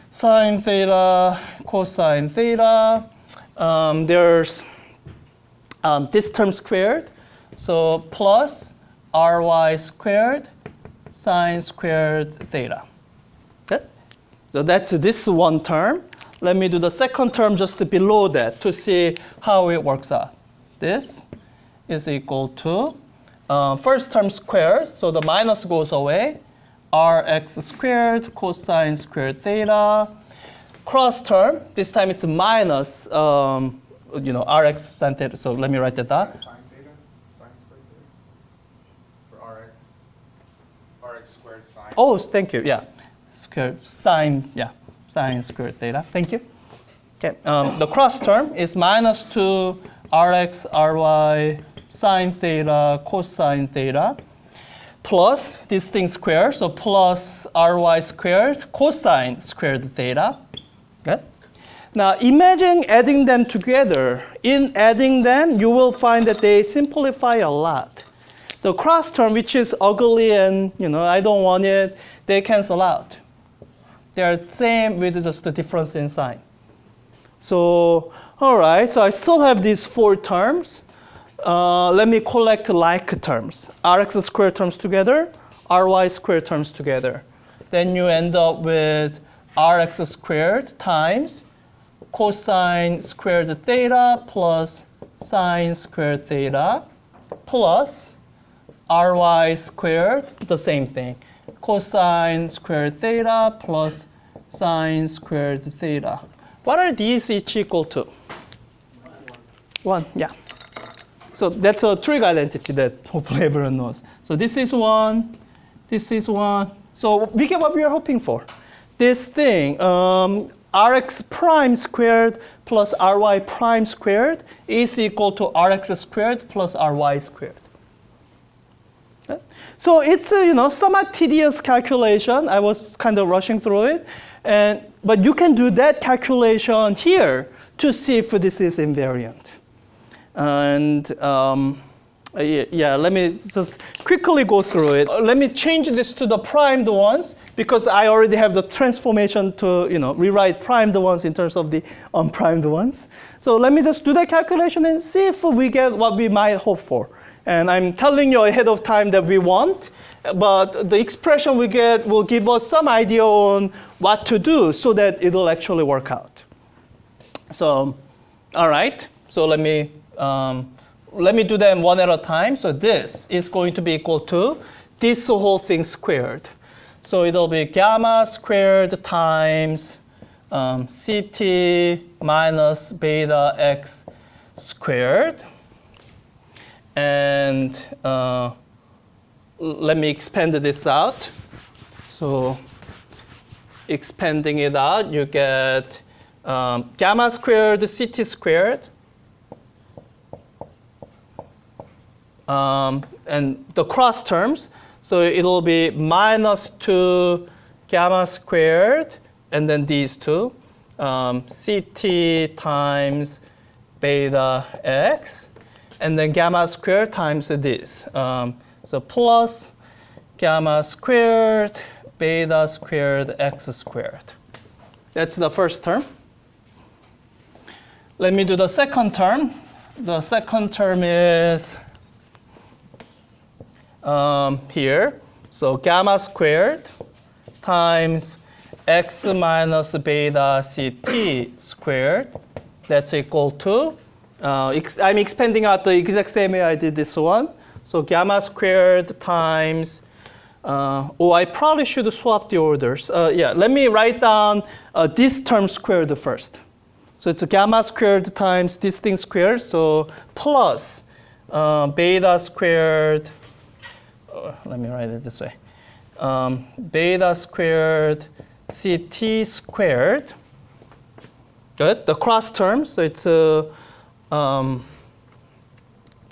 sine theta, cosine theta. There's this term squared, so plus Ry squared, sine squared theta. Okay? So that's this one term. Let me do the second term just below that to see how it works out. This is equal to first term squared, so the minus goes away. Rx squared cosine squared theta. Cross term, this time it's minus Rx sine theta. So let me write that down. Sine theta? Sine squared theta? For Rx squared sine. Oh, thank you. Yeah, squared sine. Yeah, sine squared theta. Thank you. Okay. The cross term is minus 2 Rx Ry sine theta cosine theta plus this thing squared, so plus Ry squared cosine squared theta. Okay. Now imagine adding them together. In adding them, you will find that they simplify a lot. The cross term, which is ugly and I don't want it, they cancel out. They are the same with just the difference in sign. So, all right, so I still have these 4 terms. Let me collect like terms. Rx squared terms together, Ry squared terms together. Then you end up with Rx squared times cosine squared theta plus sine squared theta plus Ry squared, the same thing. Cosine squared theta plus sine squared theta. What are these each equal to? 1, yeah. So that's a trig identity that hopefully everyone knows. So this is 1, this is 1. So we get what we are hoping for. This thing, Rx prime squared plus Ry prime squared is equal to Rx squared plus Ry squared. Okay? So it's a somewhat tedious calculation. I was kind of rushing through it, but you can do that calculation here to see if this is invariant. And yeah, let me just quickly go through it. Let me change this to the primed ones because I already have the transformation to rewrite primed ones in terms of the unprimed ones. So let me just do that calculation and see if we get what we might hope for. And I'm telling you ahead of time that we want, but the expression we get will give us some idea on what to do so that it'll actually work out. So, all right. So let me do them one at a time. So this is going to be equal to this whole thing squared. So it'll be gamma squared times ct minus beta x squared. And let me expand this out. So expanding it out, you get gamma squared ct squared. And the cross terms, so it'll be minus 2 gamma squared, and then these two, ct times beta x, and then gamma squared times this. So plus gamma squared, beta squared, x squared. That's the first term. Let me do the second term. The second term is here. So gamma squared times x minus beta ct squared. That's equal to, I'm expanding out the exact same way I did this one. So gamma squared times, I probably should swap the orders. Yeah, let me write down this term squared first. So it's gamma squared times this thing squared, so plus beta squared, let me write it this way. Beta squared ct squared. Good. The cross term, so it's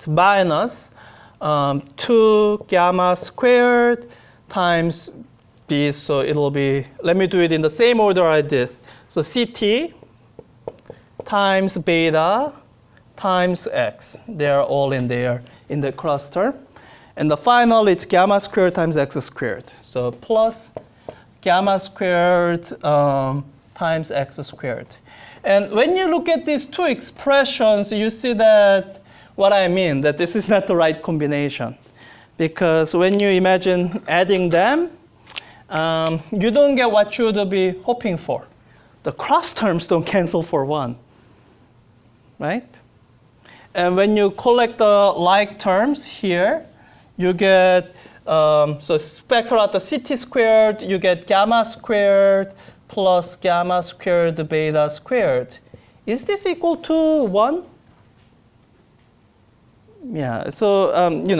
minus 2 gamma squared times b. So it'll be, let me do it in the same order like this. So ct times beta times x. They're all in there in the cross term. And the final, it's gamma squared times x squared. So plus gamma squared times x squared. And when you look at these two expressions, you see that what I mean, that this is not the right combination. Because when you imagine adding them, you don't get what you would be hoping for. The cross terms don't cancel for 1, right? And when you collect the like terms here, you get, so factor out the ct squared, you get gamma squared plus gamma squared beta squared. Is this equal to 1? Yeah, so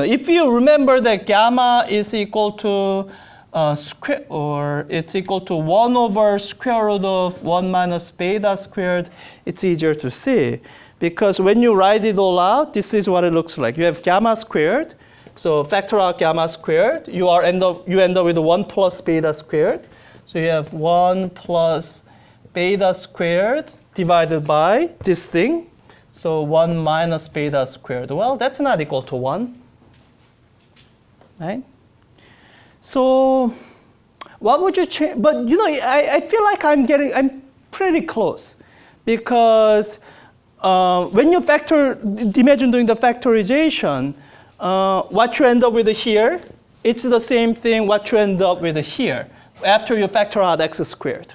if you remember that gamma is equal to it's equal to 1 over square root of 1 minus beta squared, it's easier to see. Because when you write it all out, this is what it looks like. You have gamma squared, so factor out gamma squared. You end up with 1 plus beta squared. So you have 1 plus beta squared divided by this thing. So 1 minus beta squared. Well, that's not equal to 1, right? So what would you change? But I feel like I'm pretty close, because when you imagine doing the factorization, what you end up with here, it's the same thing what you end up with here after you factor out x squared.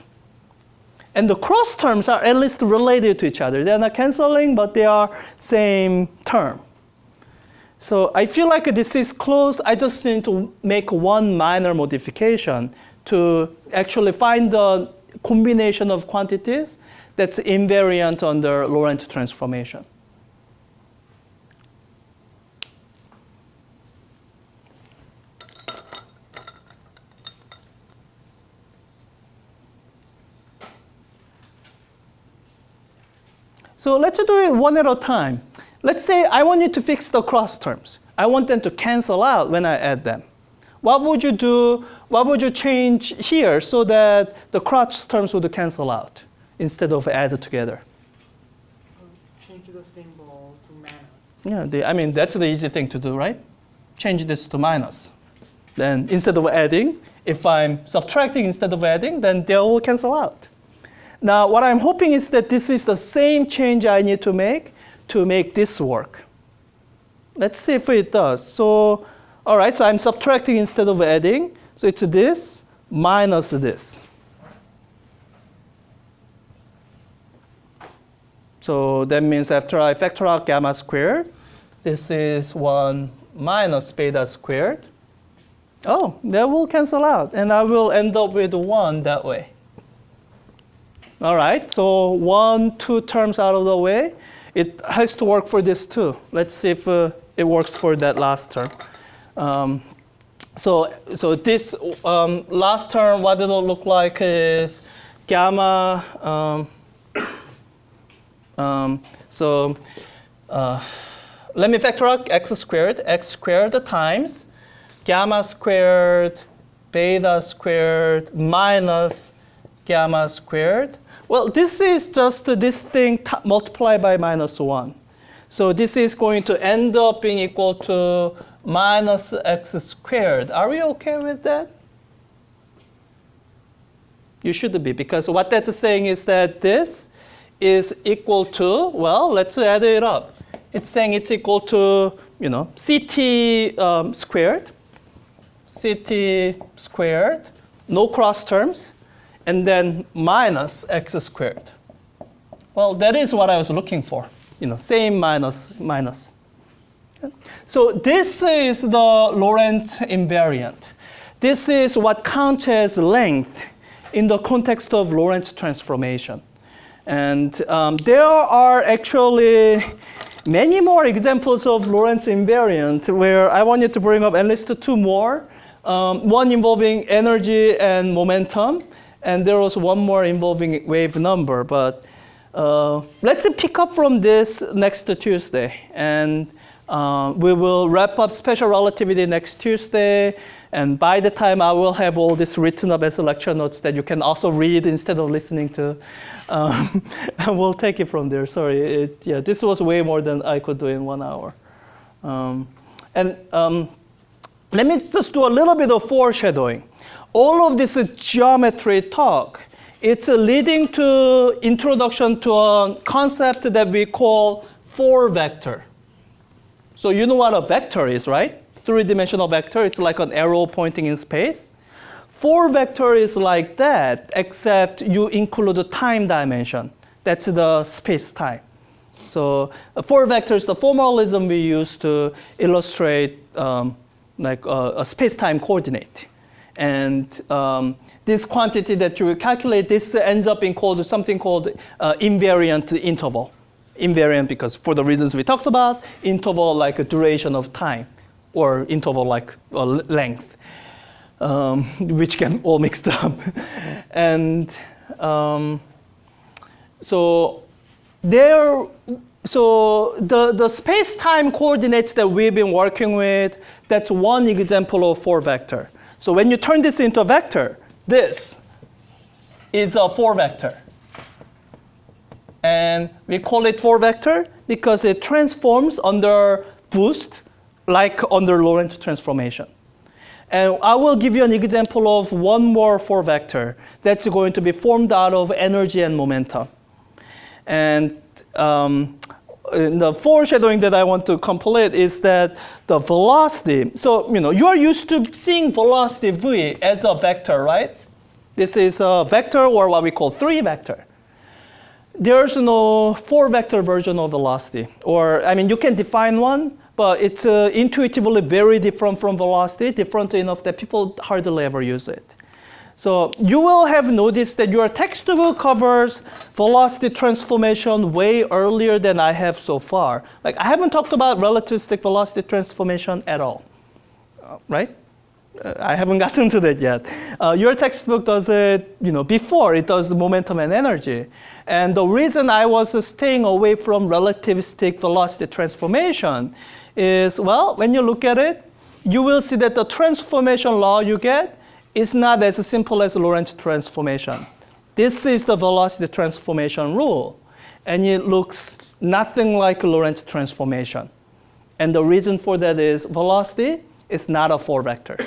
And the cross terms are at least related to each other. They're not canceling, but they are same term. So I feel like this is close. I just need to make one minor modification to actually find the combination of quantities that's invariant under Lorentz transformation. So let's do it one at a time. Let's say I want you to fix the cross terms. I want them to cancel out when I add them. What would you do? What would you change here so that the cross terms would cancel out instead of add together? Change the symbol to minus. Yeah, I mean, that's the easy thing to do, right? Change this to minus. Then instead of adding, if I'm subtracting instead of adding, then they will cancel out. Now, what I'm hoping is that this is the same change I need to make this work. Let's see if it does. So, all right, so I'm subtracting instead of adding. So it's this minus this. So that means after I factor out gamma squared, this is 1 minus beta squared. Oh, that will cancel out, and I will end up with 1 that way. All right, so 1, 2 terms out of the way. It has to work for this too. Let's see if it works for that last term. So this last term, what it'll look like is gamma. Let me factor out x squared times gamma squared beta squared minus gamma squared. Well, this is just this thing multiplied by minus 1. So this is going to end up being equal to minus x squared. Are we okay with that? You should be, because what that's saying is that this is equal to, well, let's add it up. It's saying it's equal to, ct squared. ct squared, no cross terms, and then minus x squared. Well, that is what I was looking for. Same minus, minus. Okay. So this is the Lorentz invariant. This is what counts as length in the context of Lorentz transformation. And there are actually many more examples of Lorentz invariant where I wanted to bring up at least two more. One involving energy and momentum, and there was one more involving wave number. But let's pick up from this next Tuesday. And we will wrap up special relativity next Tuesday. And by the time I will have all this written up as lecture notes that you can also read instead of listening to, and we'll take it from there. Sorry, this was way more than I could do in 1 hour. Let me just do a little bit of foreshadowing. All of this geometry talk, it's leading to introduction to a concept that we call 4-vector. So you know what a vector is, right? Three-dimensional vector, it's like an arrow pointing in space. 4-vector is like that, except you include the time dimension. That's the space-time. So 4-vector is the formalism we use to illustrate like a space-time coordinate. And this quantity that you calculate, this ends up being called something called invariant interval. Invariant because for the reasons we talked about, interval like a duration of time, or interval like length, which can all mixed up. And so the space-time coordinates that we've been working with, that's one example of 4-vector. So when you turn this into a vector, this is a 4-vector. And we call it 4-vector because it transforms under boost, like under Lorentz transformation. And I will give you an example of one more 4-vector that's going to be formed out of energy and momentum. And the foreshadowing that I want to complete is that the velocity, so you are used to seeing velocity v as a vector, right? This is a vector, or what we call 3-vector. There's no 4-vector version of velocity. Or, you can define one, but it's intuitively very different from velocity, different enough that people hardly ever use it. So you will have noticed that your textbook covers velocity transformation way earlier than I have so far. Like, I haven't talked about relativistic velocity transformation at all, right? I haven't gotten to that yet. Your textbook does it, before it does momentum and energy. And the reason I was staying away from relativistic velocity transformation is, well, when you look at it, you will see that the transformation law you get is not as simple as Lorentz transformation. This is the velocity transformation rule, and it looks nothing like Lorentz transformation. And the reason for that is velocity is not a 4-vector.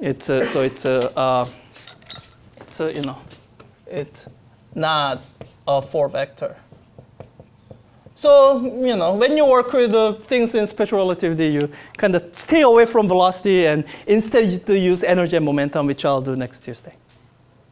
It's not a 4-vector. So, when you work with things in special relativity, you kind of stay away from velocity and instead you use energy and momentum, which I'll do next Tuesday.